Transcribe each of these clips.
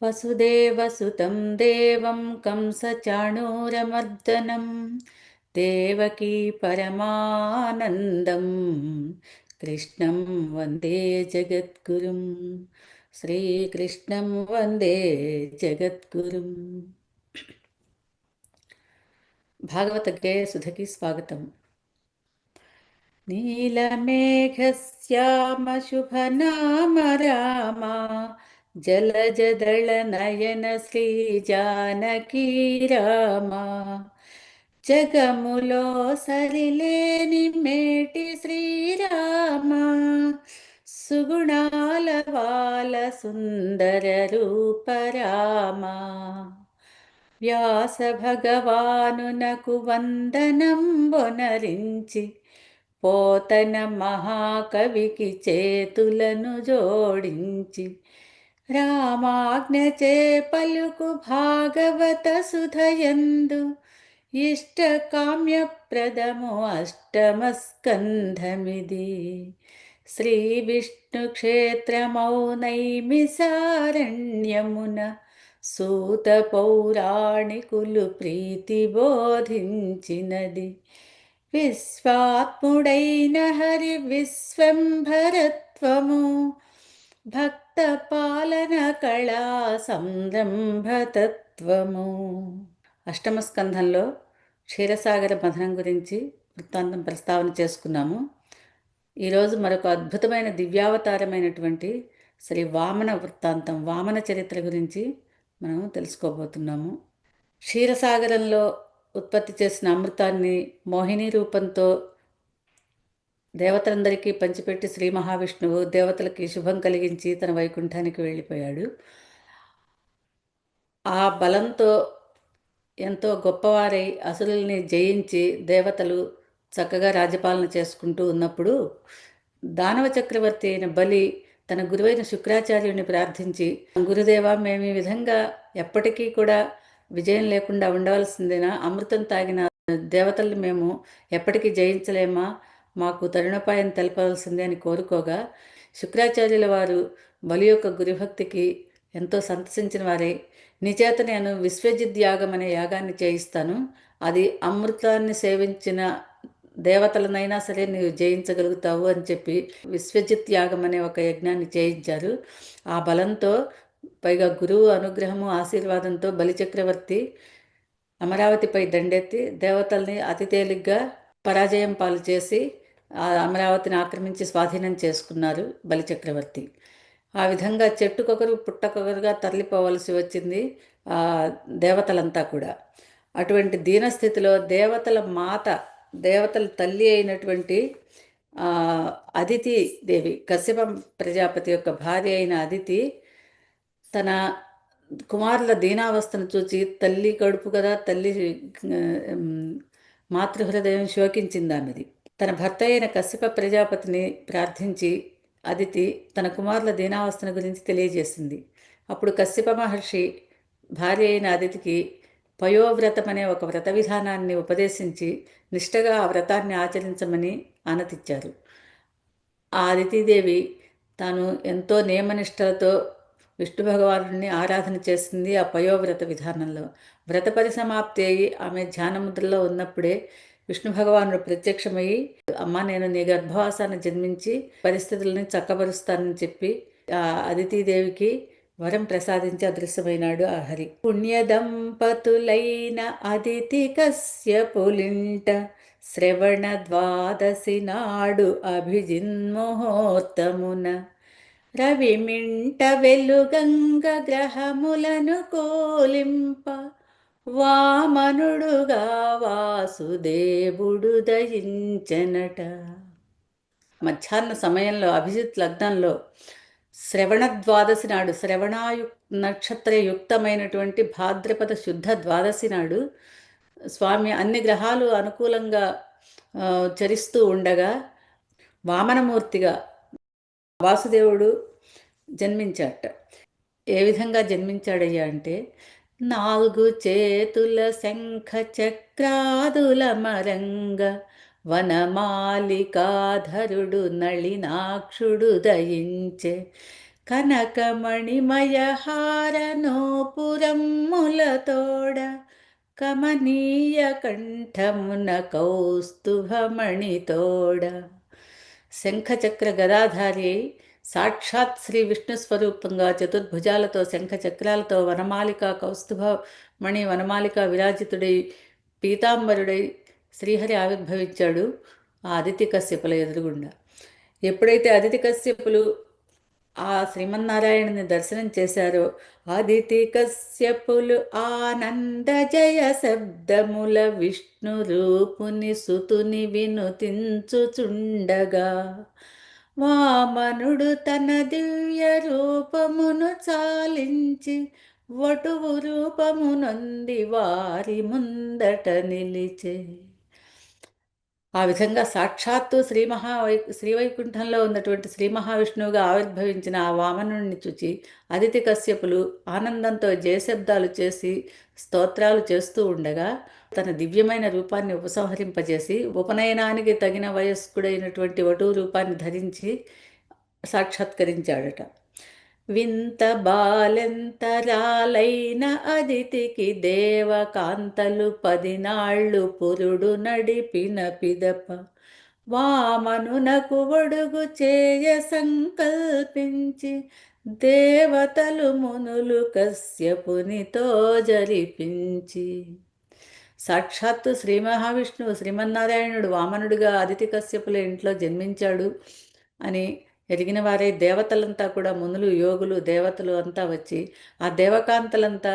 వసుదేవసుతం దేవం కంసచాణూరమర్దనం దేవకీ పరమానందం కృష్ణం వందే జగద్గురుం. శ్రీకృష్ణం వందే జగద్గురుం. భాగవత గేయ సుధకి స్వాగతం. నీలమేఘశ్యామ శుభనామ రామా జలజదళనయన శ్రీజానకీ రామా జగములో సరిలేని మేటి శ్రీరామా సుగుణాల వాల సుందర రూపరామా వ్యాస భగవానునకు వందనంబొనరించి పోతన మహాకవికి చేతులను జోడించి రామాజ్ఞచే పలుకు భాగవత సుధయందు ఇష్టకామ్యప్రదము అష్టమ స్కంధమిది. శ్రీ విష్ణు క్షేత్రమౌ నైమిసారణ్యమున సూత పౌరాణికులు ప్రీతి బోధించినది. విశ్వాత్ముడైన హరి విశ్వంభరత్వము భక్త పాలన కళా సంరంభతత్వము. అష్టమ స్కంధంలో క్షీరసాగర మథనం గురించి వృత్తాంతం ప్రస్తావన చేసుకున్నాము. ఈరోజు మరొక అద్భుతమైన దివ్యావతారమైనటువంటి శ్రీ వామన వృత్తాంతం, వామన చరిత్ర గురించి మనం తెలుసుకోబోతున్నాము. క్షీరసాగరంలో ఉత్పత్తి చేసిన అమృతాన్ని మోహిని రూపంతో దేవతలందరికీ పంచిపెట్టి శ్రీ మహావిష్ణువు దేవతలకి శుభం కలిగించి తన వైకుంఠానికి వెళ్ళిపోయాడు. ఆ బలంతో ఎంతో గొప్పవారై అసురుల్ని జయించి దేవతలు చక్కగా రాజ్యపాలన చేసుకుంటూ ఉన్నప్పుడు దానవ చక్రవర్తి అయిన బలి తన గురువైన శుక్రాచార్యుని ప్రార్థించి, గురుదేవా, మేము ఈ విధంగా ఎప్పటికీ కూడా విజయం లేకుండా ఉండవలసిందేనా? అమృతం తాగిన దేవతల్ని మేము ఎప్పటికీ జయించలేమా? మాకు తరుణోపాయం తెలపవలసిందే అని కోరుకోగా శుక్రాచార్యుల వారు బలి యొక్క గురుభక్తికి ఎంతో సంతసించిన వారే, నీచేత నేను విశ్వజిత్ యాగం అనే యాగాన్ని చేయిస్తాను, అది అమృతాన్ని సేవించిన దేవతలనైనా సరే నీవు జయించగలుగుతావు అని చెప్పి విశ్వజిత్ యాగం అనే ఒక యజ్ఞాన్ని చేయించారు. ఆ బలంతో, పైగా గురువు అనుగ్రహము ఆశీర్వాదంతో బలిచక్రవర్తి అమరావతిపై దండెత్తి దేవతల్ని అతి తేలిగ్గా పరాజయం పాలు చేసి ఆ అమరావతిని ఆక్రమించి స్వాధీనం చేసుకున్నారు బలిచక్రవర్తి. ఆ విధంగా చెట్టుకొకరు పుట్టకొకరుగా తరలిపోవలసి వచ్చింది ఆ దేవతలంతా కూడా. అటువంటి దీనస్థితిలో దేవతల మాత, దేవతల తల్లి అయినటువంటి అదితి దేవి, కశ్యప ప్రజాపతి యొక్క భార్య అయిన అదితి తన కుమారుల దీనావస్థను చూచి, తల్లి కడుపు కదా, తల్లి మాతృహృదయం శోకించింది ఆమెది. తన భర్త అయిన కశ్యప ప్రజాపతిని ప్రార్థించి అదితి తన కుమారుల దీనావస్థను గురించి తెలియజేసింది. అప్పుడు కశ్యప మహర్షి భార్య అయిన అదితికి పయోవ్రతం అనే ఒక వ్రత విధానాన్ని ఉపదేశించి నిష్టగా ఆ వ్రతాన్ని ఆచరించమని ఆనతిచ్చారు. ఆ అదితిదేవి తాను ఎంతో నియమనిష్టలతో విష్ణు భగవానుడిని ఆరాధన చేసింది. ఆ పయోవ్రత విధానంలో వ్రత పరిసమాప్తి అయి ఆమె ధ్యానముద్రలో ఉన్నప్పుడే విష్ణు భగవానుడు ప్రత్యక్షమయ్యి, అమ్మ, నేను నీ గర్భవాసాన్ని జన్మించి పరిస్థితులని చక్కబరుస్తానని చెప్పి ఆ అదితిదేవికి వరం ప్రసాదించి అదృశ్యమైనాడు ఆ హరి. పుణ్యదంపతులైన అదితి కశ్యపులింట శ్రవణ ద్వాదశి నాడు అభిజిన్ముహూర్తమున రవిమింట వెలుగంగ గ్రహములను కోలింప వామనుడుగా వాసుదేవుడు దయించెనట. మధ్యాహ్న సమయంలో అభిజిత్ లగ్నంలో శ్రవణ ద్వాదశి నాడు, నక్షత్రయుక్తమైనటువంటి భాద్రపద శుద్ధ ద్వాదశి నాడు స్వామి అన్ని గ్రహాలు అనుకూలంగా చరిస్తూ ఉండగా వామనమూర్తిగా వాసుదేవుడు జన్మించాట. ఏ విధంగా జన్మించాడయ్యా అంటే, 4 చేతుల శంఖ చక్రాదుల మరంగ వనమాలికాధరుడు నళినాక్షుడు దయించే కనకమణిమయ హారనోపురమ్ములతోడ కమనీయ కంఠమున కౌస్తుభమణితోడ. శంఖచక్ర గదాధారి అయి సాక్షాత్ శ్రీ విష్ణు స్వరూపంగా చతుర్భుజాలతో శంఖచక్రాలతో వనమాలిక కౌస్తుభ మణి వనమాలిక విరాజితుడై పీతాంబరుడై శ్రీహరి ఆవిర్భవించాడు ఆ అదితి కశ్యపుల ఎదురుగుండా. ఎప్పుడైతే అదితి కశ్యపులు ఆ శ్రీమన్నారాయణుని దర్శనం చేశారో అదితి కశ్యపులు ఆనంద జయ శబ్దముల విష్ణు రూపుని సుతుని వినుతించుచుండగా వామనుడు తన దివ్య రూపమును చాలించి వటువు రూపమునొంది వారి ముందట నిలిచే. ఆ విధంగా సాక్షాత్తు శ్రీవైకుంఠంలో ఉన్నటువంటి శ్రీ మహావిష్ణువుగా ఆవిర్భవించిన ఆ వామనుడిని చూచి అదితి కశ్యపులు ఆనందంతో జయశబ్దాలు చేసి స్తోత్రాలు చేస్తూ ఉండగా తన దివ్యమైన రూపాన్ని ఉపసంహరింపజేసి ఉపనయనానికి తగిన వయస్కుడైనటువంటి వటువు రూపాన్ని ధరించి సాక్షాత్కరించాడట. వింత బాలెంతరాలైన అదితికి దేవకాంతలు 10 నాళ్ళు పురుడు నడిపిన పిదప వామనునకు ఒడుగు చేయ సంకల్పించి దేవతలు మునులు కశ్యపునితో జరిపించి. సాక్షాత్తు శ్రీ మహావిష్ణువు శ్రీమన్నారాయణుడు వామనుడిగా అదితి కశ్యపుల ఇంట్లో జన్మించాడు అని ఎరిగిన వారే దేవతలంతా కూడా మునులు యోగులు దేవతలు అంతా వచ్చి ఆ దేవకాంతలంతా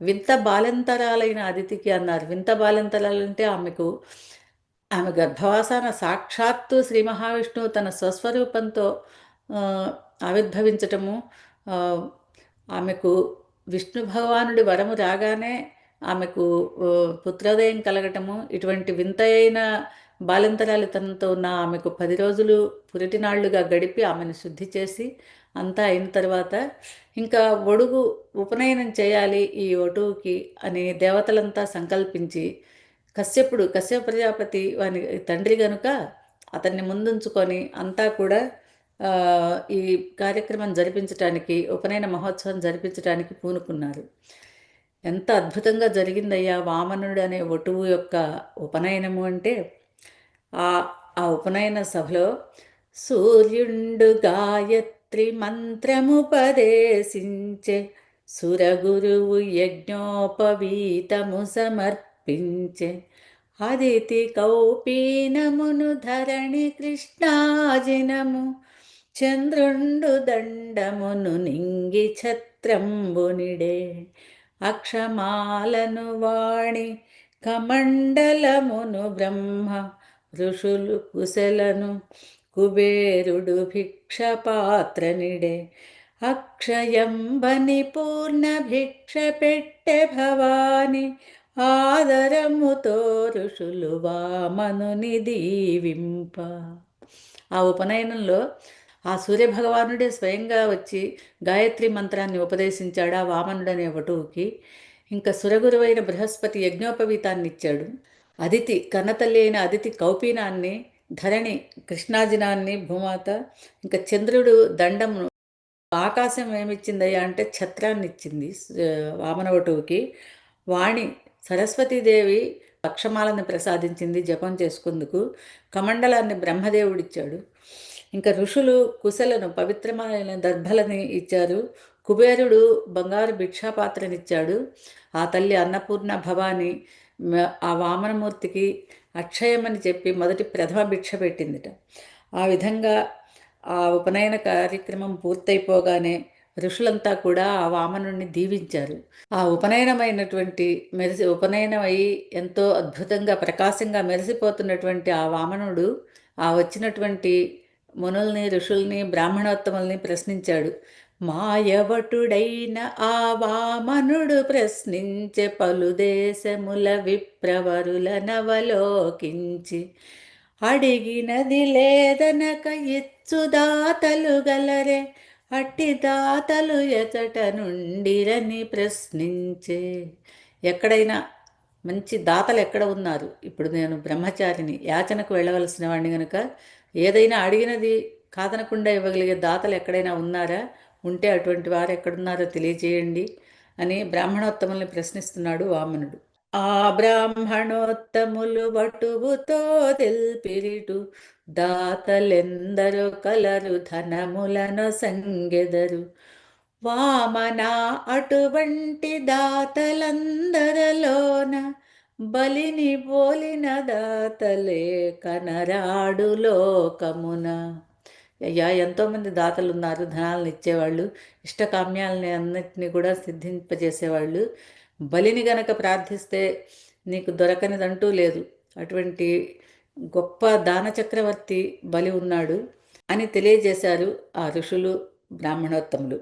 వింత బాలెంతరాలైన అదితికి అన్నారు. వింత బాలెంతరాలంటే ఆమె గర్భవాసాన సాక్షాత్తు శ్రీ మహావిష్ణువు తన స్వస్వరూపంతో ఆవిర్భవించటము, ఆమెకు విష్ణు భగవానుడి వరము రాగానే ఆమెకు పుత్రోదయం కలగటము, ఇటువంటి వింతైన బాలింతరాలితనంతో ఉన్న ఆమెకు 10 రోజులు పురిటినాళ్లుగా గడిపి ఆమెను శుద్ధి చేసి అంతా అయిన తర్వాత ఇంకా ఉపనయనం చేయాలి ఈ వటువుకి అని దేవతలంతా సంకల్పించి కశ్యప ప్రజాపతి వాని తండ్రి గనుక అతన్ని ముందుంచుకొని అంతా కూడా ఈ కార్యక్రమం జరిపించటానికి ఉపనయన మహోత్సవం జరిపించడానికి పూనుకున్నారు. ఎంత అద్భుతంగా జరిగిందయ్యా వామనుడు అనే వటువు యొక్క ఉపనయనము అంటే ఆ ఉపనయన సభలో సూర్యుండు గాయత్రి మంత్రముపదేశించే సురగురువు యజ్ఞోపవీతము సమర్పించే అదితి కౌపీనమును ధరణి కృష్ణాజినము చంద్రుండు దండమును నింగి ఛత్రంబునిడే అక్షమాలను వాణి కమండలమును బ్రహ్మ ఋషులు కుశలను కుబేరుడు భిక్షపాత్రనిడే అక్షయంబని పూర్ణ భిక్ష పెట్టె భవాని ఆదరముతో ఋషులు వామనుని దీవింప. ఆ ఉపనయనంలో ఆ సూర్యభగవానుడే స్వయంగా వచ్చి గాయత్రి మంత్రాన్ని ఉపదేశించాడు ఆ వామనుడనే వటువుకి. ఇంకా సురగురువైన బృహస్పతి యజ్ఞోపవీతాన్ని ఇచ్చాడు. అదితి కన్నతల్లి అయిన అదితి కౌపీనాన్ని, ధరణి కృష్ణాజినాన్ని భూమాత, ఇంకా చంద్రుడు దండము. ఆకాశం ఏమిచ్చిందయ్యా అంటే ఛత్రాన్ని ఇచ్చింది వామనవటువుకి. వాణి సరస్వతీదేవి అక్షమాలను ప్రసాదించింది జపం చేసుకుందుకు. కమండలాన్ని బ్రహ్మదేవుడిచ్చాడు. ఇంకా ఋషులు కుశలను పవిత్రమైన దర్భలని ఇచ్చారు. కుబేరుడు బంగారు భిక్షాపాత్రనిచ్చాడు. ఆ తల్లి అన్నపూర్ణ భవాని ఆ వామనమూర్తికి అక్షయమని చెప్పి మొదటి ప్రథమ భిక్ష పెట్టిందిట. ఆ విధంగా ఆ ఉపనయన కార్యక్రమం పూర్తయిపోగానే ఋషులంతా కూడా ఆ వామనుడిని దీవించారు. ఆ ఉపనయనమైనటువంటి ఉపనయనమై ఎంతో అద్భుతంగా ప్రకాశంగా మెరిసిపోతున్నటువంటి ఆ వామనుడు ఆ వచ్చినటువంటి మునుల్ని ఋషుల్ని బ్రాహ్మణోత్తముల్ని ప్రశ్నించాడు. మాయవటుడైన ఆ వామనుడు ప్రశ్నించే పలు దేశముల విప్రవరుల నవలోకించి అడిగినది లేదనక ఇచ్చు దాతలు గలరే అట్టి దాతలు ఎచట నుండిరని ప్రశ్నించే. ఎక్కడైనా మంచి దాతలు ఎక్కడ ఉన్నారు? ఇప్పుడు నేను బ్రహ్మచారిని, యాచనకు వెళ్ళవలసిన వాడిని కనుక ఏదైనా అడిగినది కాదనకుండా ఇవ్వగలిగే దాతలు ఎక్కడైనా ఉన్నారా? ఉంటే అటువంటి వారు ఎక్కడున్నారో తెలియజేయండి అని బ్రాహ్మణోత్తముల్ని ప్రశ్నిస్తున్నాడు వామనుడు. ఆ బ్రాహ్మణోత్తములు వటువుతో తెల్పిరిటు, దాతలెందరో కలరు ధనములను సంగెదరు. వామన అటువంటి దాతలందరలోన బలిని పోలిన దాతలే కనరాడు లోకమున. అయ్యా, ఎంతోమంది దాతలు ఉన్నారు, ధనాలను ఇచ్చేవాళ్ళు, ఇష్టకామ్యాలని అన్నిటినీ కూడా సిద్ధింపజేసేవాళ్ళు. బలిని గనక ప్రార్థిస్తే నీకు దొరకనిదంటూ లేదు. అటువంటి గొప్ప దాన చక్రవర్తి బలి ఉన్నాడు అని తెలియజేశారు ఆ ఋషులు, బ్రాహ్మణోత్తములు.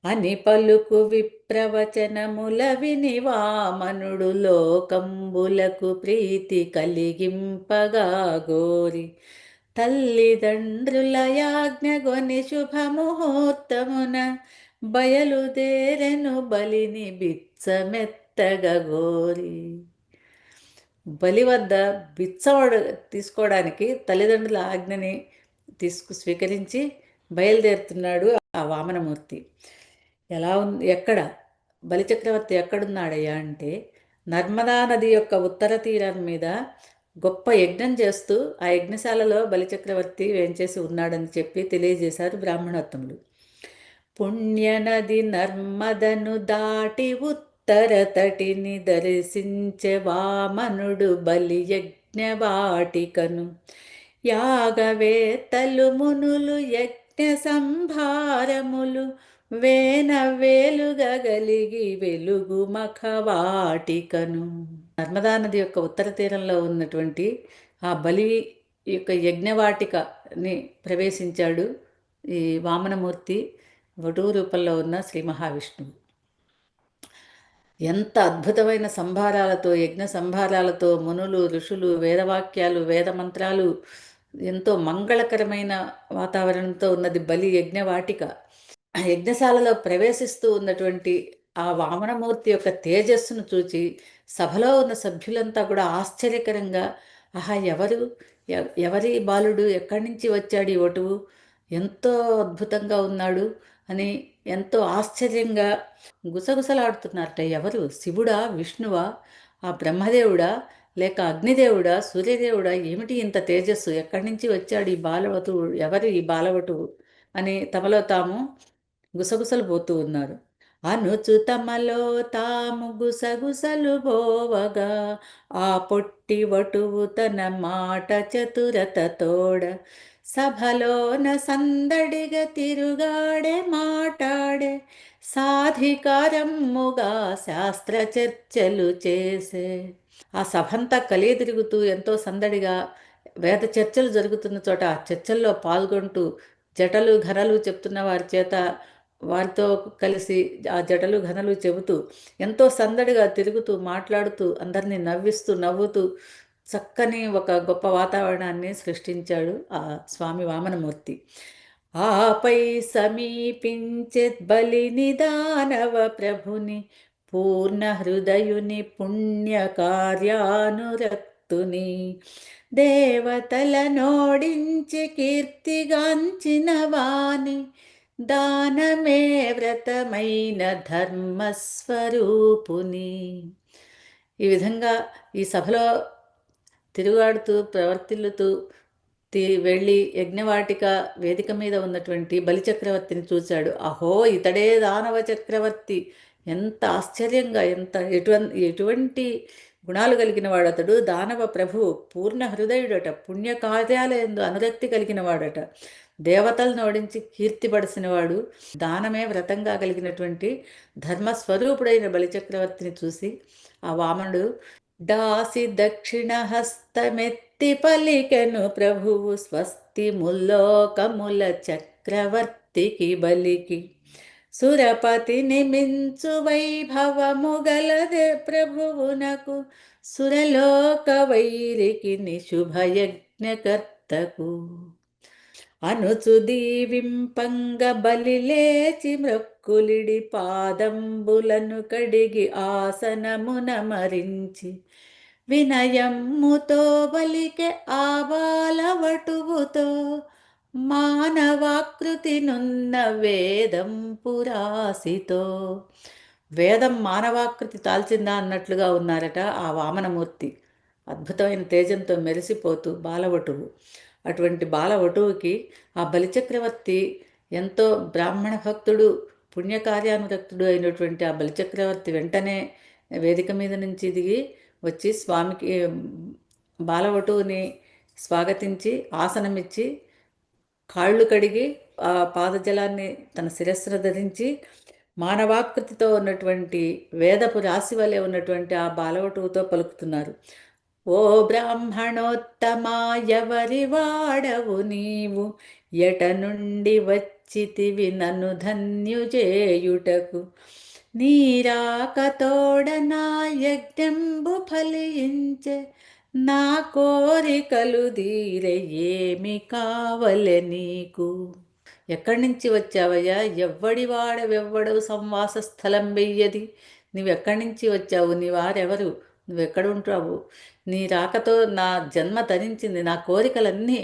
అని పలుకు విప్రవచనముల విని వామనుడు లోకంబులకు ప్రీతి కలిగింపగా గోరి, తల్లిదండ్రుల యాజ్ఞగొని శుభముహూర్తమున బయలుదేరెను బలిని బిచ్చమెత్తగా గోరి. బలి వద్ద బిచ్చవాడు తీసుకోవడానికి తల్లిదండ్రుల ఆజ్ఞని స్వీకరించి బయలుదేరుతున్నాడు ఆ వామనమూర్తి. ఎలా ఉంది, ఎక్కడ బలిచక్రవర్తి ఎక్కడున్నాడయ్యా అంటే, నర్మదా నది యొక్క ఉత్తర తీరం మీద గొప్ప యజ్ఞం చేస్తూ ఆ యజ్ఞశాలలో బలిచక్రవర్తి వేంచేసి ఉన్నాడని చెప్పి తెలియజేశారు బ్రాహ్మణోత్తములు. పుణ్యనది నర్మదను దాటి ఉత్తర తటిని దర్శించే వామనుడు బలి యజ్ఞవాటికను. యాగవేత్తలు మునులు యజ్ఞ సంభారములు వేన వేలుగా గలిగి వెలుగు మఖవాటికను. నర్మదా నది యొక్క ఉత్తర తీరంలో ఉన్నటువంటి ఆ బలి యొక్క యజ్ఞవాటికని ప్రవేశించాడు ఈ వామనమూర్తి, వటువు రూపంలో ఉన్న శ్రీ మహావిష్ణువు. ఎంత అద్భుతమైన సంభారాలతో, యజ్ఞ సంభారాలతో మునులు, ఋషులు, వేదవాక్యాలు, వేదమంత్రాలు, ఎంతో మంగళకరమైన వాతావరణంతో ఉన్నది బలి యజ్ఞవాటిక. యజ్ఞశాలలో ప్రవేశిస్తూ ఉన్నటువంటి ఆ వామనమూర్తి యొక్క తేజస్సును చూచి సభలో ఉన్న సభ్యులంతా కూడా ఆశ్చర్యకరంగా, ఆహా, ఎవరి బాలుడు, ఎక్కడి నుంచి వచ్చాడు ఈ వటువు, ఎంతో అద్భుతంగా ఉన్నాడు అని ఎంతో ఆశ్చర్యంగా గుసగుసలాడుతున్నారట. ఎవరు, శివుడా, విష్ణువా, ఆ బ్రహ్మదేవుడా, లేక అగ్నిదేవుడా, సూర్యదేవుడా, ఏమిటి ఇంత తేజస్సు, ఎక్కడి నుంచి వచ్చాడు ఈ బాలవటువు, ఎవరు ఈ బాలవటువు అని తమలో తాము గుసగుసలు పోతూ ఉన్నారు. అనుచు తమలో తాము గుసగుసలు పోవగా ఆ పొట్టి వటువు తన మాట చతురత తోడ సభలోన సందడిగా తిరుగాడే మాటాడే, సాధికారముగా శాస్త్ర చర్చలు చేసే. ఆ సభంతా కలియ తిరుగుతూ ఎంతో సందడిగా వేద చర్చలు జరుగుతున్న చోట ఆ చర్చల్లో పాల్గొంటూ జటలు ఘనలు చెప్తున్న వారి చేత, వారితో కలిసి ఆ జటలు ఘనలు చెబుతూ ఎంతో సందడిగా తిరుగుతూ మాట్లాడుతూ అందరినీ నవ్వుతూ చక్కని ఒక గొప్ప వాతావరణాన్ని సృష్టించాడు ఆ స్వామి వామనమూర్తి. ఆపై సమీపించే బలిని దానవ ప్రభుని, పూర్ణ హృదయుని పుణ్య కార్యానురక్తుని, దేవతల నోడించి కీర్తిగాంచిన వాణి, దానమే వ్రతమైన ధర్మస్వరూపుని. ఈ విధంగా ఈ సభలో తిరుగాడుతూ ప్రవర్తిల్లుతూ వెళ్ళి యజ్ఞవాటిక వేదిక మీద ఉన్నటువంటి బలిచక్రవర్తిని చూశాడు. అహో, ఇతడే దానవ చక్రవర్తి, ఎంత ఆశ్చర్యంగా, ఎటువంటి గుణాలు కలిగిన వాడతడు, దానవ ప్రభువు, పూర్ణ హృదయుడట, పుణ్యకార్యాలయందు అనురక్తి కలిగిన వాడట, దేవతలను ఓడించి కీర్తిపడిసినవాడు, దానమే వ్రతంగా కలిగినటువంటి ధర్మస్వరూపుడైన బలిచక్రవర్తిని చూసి ఆ వామనుడు దాసి దక్షిణ హస్తమెత్తి పలికెను ప్రభువు, స్వస్తి ముల్లోకముల చక్రవర్తికి బలికి. సురపతిని మించు వైభవము గలదే ప్రభువునకు, సురలోక వైరికి శుభయజ్ఞకర్తకు. అనుచు దీవింపంగ బలి లేచి మ్రొక్కులిడి, పాదంబులను కడిగి ఆసనమున మరించి, వినయమ్ముతో బలికె ఆ బాలవటువుతో, మానవాకృతి నున్న వేదం పురాసితో. వేదం మానవాకృతి తాల్చిందా అన్నట్లుగా ఉన్నారట ఆ వామనమూర్తి. అద్భుతమైన తేజంతో మెరిసిపోతూ బాలవటువు. అటువంటి బాలవటువుకి ఆ బలిచక్రవర్తి ఎంతో బ్రాహ్మణ భక్తుడు, పుణ్యకార్యానురక్తుడు అయినటువంటి ఆ బలిచక్రవర్తి వెంటనే వేదిక మీద నుంచి దిగి వచ్చి స్వామికి బాలవటువుని స్వాగతించి ఆసనమిచ్చి కాళ్ళు కడిగి ఆ పాదజలాన్ని తన శిరస్సును ధరించి మానవాకృతితో ఉన్నటువంటి వేదపు రాశి వలె ఉన్నటువంటి ఆ బాలవటువుతో పలుకుతున్నారు. ఓ బ్రాహ్మణోత్తమా, ఎవరి వాడవు నీవు, ఎట నుండి వచ్చితివి నన్ను ధన్యుజేయుటకు, నీరాకతోడ నా యజ్ఞంబు ఫలించే, నా కోరికలు తీరే, ఏమి కావలె నీకు. ఎక్కడి నుంచి వచ్చావయ్యా, ఎవ్వడి వాడవెవ్వడవు సంవాస స్థలం వెయ్యది, నువ్వెక్కడి నుంచి వచ్చావు, నీ వారెవరు, నువ్వెక్కడుంటావు, నీ రాకతో నా జన్మ ధరించింది, నా కోరికలన్నీ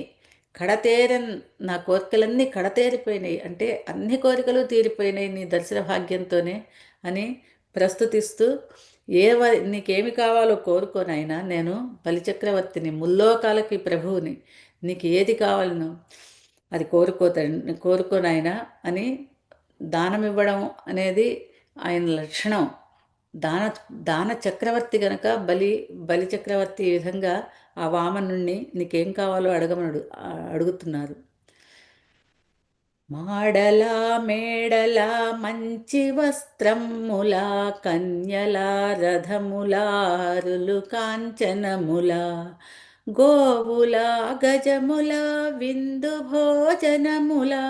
కడతేరన్, నా కోరికలన్నీ కడతేరిపోయినాయి, అంటే అన్ని కోరికలు తీరిపోయినాయి నీ దర్శన భాగ్యంతోనే అని ప్రస్తుతిస్తూ, నీకేమి కావాలో కోరుకోనైనా, నేను బలిచక్రవర్తిని, ముల్లోకాలకి ప్రభువుని, నీకు ఏది కావాలను అది కోరుకోనైనా అని దానం ఇవ్వడం అనేది ఆయన లక్షణం. దాన దాన చక్రవర్తి గనక బలి చక్రవర్తి ఈ విధంగా ఆ వామనుణ్ణి నీకేం కావాలో అడుగుతున్నారు. మాడలా మేడలా మంచి వస్త్రములా, కన్యలా రథములారులు కాంచనములా, గోవులా గజములా విందు భోజనములా,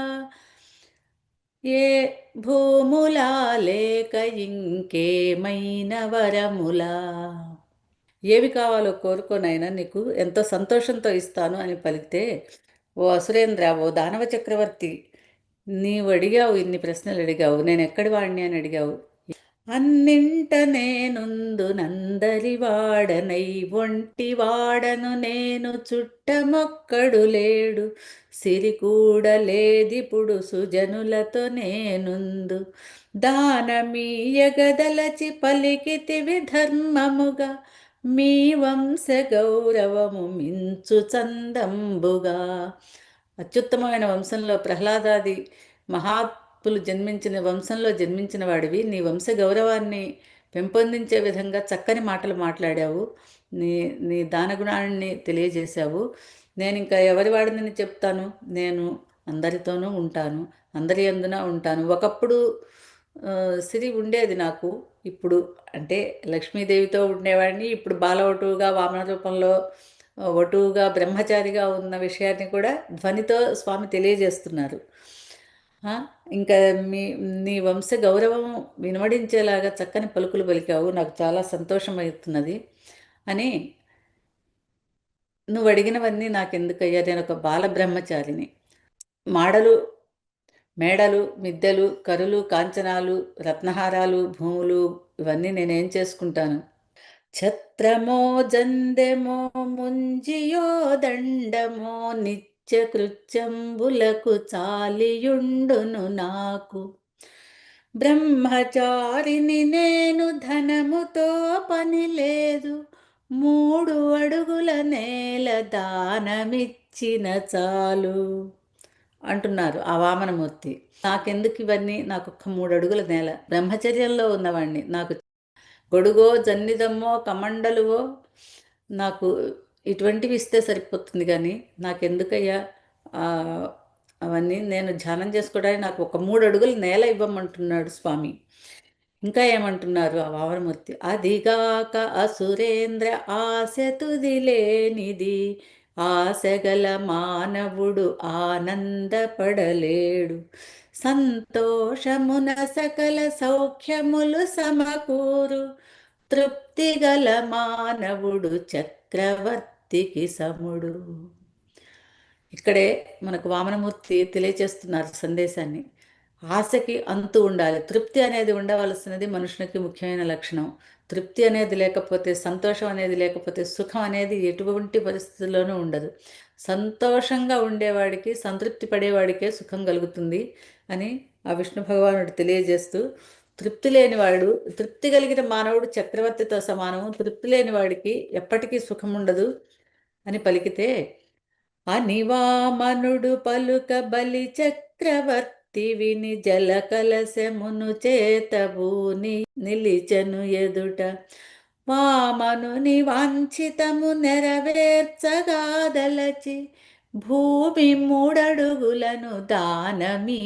ఏ భూములా లేక ఇంకేమైన వరములా. ఏవి కావాలో కోరుకోనైనా నీకు ఎంతో సంతోషంతో ఇస్తాను అని పలికితే, ఓ అసురేంద్ర, ఓ దానవ చక్రవర్తి, నీవు అడిగావు, ఇన్ని ప్రశ్నలు అడిగావు, నేను ఎక్కడి వాడిని అని అడిగావు. అన్నింట నేనుందు నందరి వాడనై, ఒంటి వాడను నేను చుట్టమొక్కడు లేడు, సిరి కూడా లేదిప్పుడు సుజనులతో నేనుందు, దానమీయగదలచి పలికితివి ధర్మముగా, మీ వంశ గౌరవము మించు చందంబుగా. అత్యుత్తమమైన వంశంలో ప్రహ్లాదాది మహాత్ములు జన్మించిన వంశంలో జన్మించిన వాడివి, నీ వంశ గౌరవాన్ని పెంపొందించే విధంగా చక్కని మాటలు మాట్లాడావు, నీ నీ దానగుణాన్ని తెలియజేశావు. నేను ఇంకా ఎవరి వాడిని చెప్తాను, నేను అందరితోనూ ఉంటాను, అందరి అందున ఉంటాను. ఒకప్పుడు సిరి ఉండేది నాకు, ఇప్పుడు అంటే లక్ష్మీదేవితో ఉండేవాడిని, ఇప్పుడు బాలవటువుగా వామన రూపంలో వటువుగా బ్రహ్మచారిగా ఉన్న విషయాన్ని కూడా ధ్వనితో స్వామి తెలియజేస్తున్నారు. ఇంకా నీ వంశ గౌరవం వినవడించేలాగా చక్కని పలుకులు పలికావు, నాకు చాలా సంతోషమవుతున్నది అని. నువ్వు అడిగినవన్నీ నాకెందుకయ్యా, నేను ఒక బాల బ్రహ్మచారిని. మేడలు మిద్దెలు కరులు కాంచనాలు రత్నహారాలు భూములు ఇవన్నీ నేనేం చేసుకుంటాను. ఛత్రమో జందెమో ముంజియో దండమో నిత్య కృత్యంబులకు చాలియుండును నాకు. బ్రహ్మచారిని నేను, ధనముతో పని లేదు, 3 అడుగుల నేల దానమిచ్చిన చాలు అంటున్నారు ఆ వామనమూర్తి. నాకెందుకు ఇవన్నీ, నాకు ఒక్క 3 అడుగుల నేల, బ్రహ్మచర్యంలో ఉన్నవాణ్ణి, నాకు గొడుగో జన్నిదమ్మో కమండలువో నాకు ఇటువంటివి ఇస్తే సరిపోతుంది, కానీ నాకెందుకయ్యా అవన్నీ, నేను ధ్యానం చేసుకోవడానికి నాకు ఒక 3 అడుగుల నేల ఇవ్వమంటున్నాడు స్వామి. ఇంకా ఏమంటున్నారు ఆ వామనమూర్తి, అదిగాక అసురేంద్ర ఆశ తుదిలేనిది, ఆశగల మానవుడు ఆనందపడలేడు, సంతోషమున సకల సౌఖ్యములు సమకూరు, తృప్తిగల మానవుడు చక్రవర్తికి సముడు. ఇక్కడే మనకు వామనమూర్తి తెలియచేస్తున్నారు సందేశాన్ని. ఆశకి అంతు ఉండాలి, తృప్తి అనేది ఉండవలసినది మనుషునికి ముఖ్యమైన లక్షణం. తృప్తి అనేది లేకపోతే, సంతోషం అనేది లేకపోతే, సుఖం అనేది ఎటువంటి పరిస్థితుల్లోనూ ఉండదు. సంతోషంగా ఉండేవాడికి, సంతృప్తి పడేవాడికే సుఖం కలుగుతుంది అని ఆ విష్ణు భగవానుడు తెలియజేస్తూ, తృప్తి లేనివాడు, తృప్తి కలిగిన మానవుడు చక్రవర్తితో సమానము, తృప్తి లేని వాడికి ఎప్పటికీ సుఖం ఉండదు అని పలికితే, అనివామనుడు పలుక బలి చక్రవర్తి విని జల కలశమును చేతబూని నిలిచెను ఎదుట. వామనుని వాంఛితము నెరవేర్చగాదలచి భూమి మూడడుగులను దానమీయగదలచి.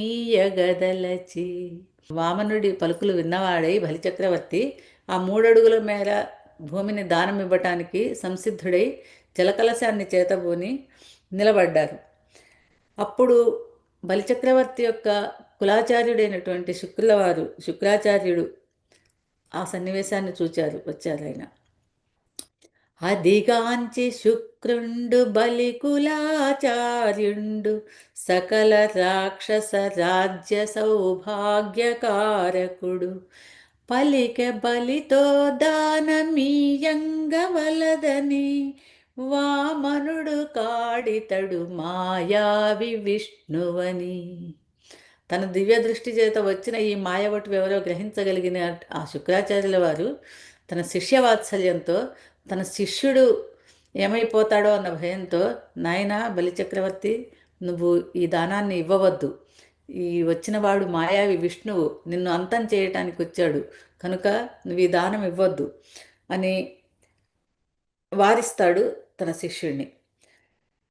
వామనుడి పలుకులు విన్నవాడై బలిచక్రవర్తి ఆ 3 అడుగుల మేర భూమిని దానం ఇవ్వటానికి సంసిద్ధుడై జలకలశాన్ని చేతబూని నిలబడ్డారు. అప్పుడు బలిచక్రవర్తి యొక్క కులాచార్యుడైనటువంటి శుక్రాచార్యుడు ఆ సన్నివేశాన్ని వచ్చారు ఆయన. అదిగాంచి శుక్రుండు బలికులాచార్యుండు సకల రాక్షస రాజ్య సౌభాగ్యకారకుడు పలికె బలితో దానమీయంగవలదని వామనుడు కాడితడు మాయావి విష్ణువని. తన దివ్య దృష్టి చేత వచ్చిన ఈ మాయవటు ఎవరో గ్రహించగలిగిన ఆ శుక్రాచార్యుల వారు తన శిష్యవాత్సల్యంతో తన శిష్యుడు ఏమైపోతాడో అన్న భయంతో, నాయన బలిచక్రవర్తి, నువ్వు ఈ దానాన్ని ఇవ్వవద్దు, ఈ వచ్చినవాడు మాయావి విష్ణువు నిన్ను అంతం చేయటానికి వచ్చాడు కనుక నువ్వు ఈ దానం ఇవ్వద్దు అని వారిస్తాడు తన శిష్యుణ్ణి.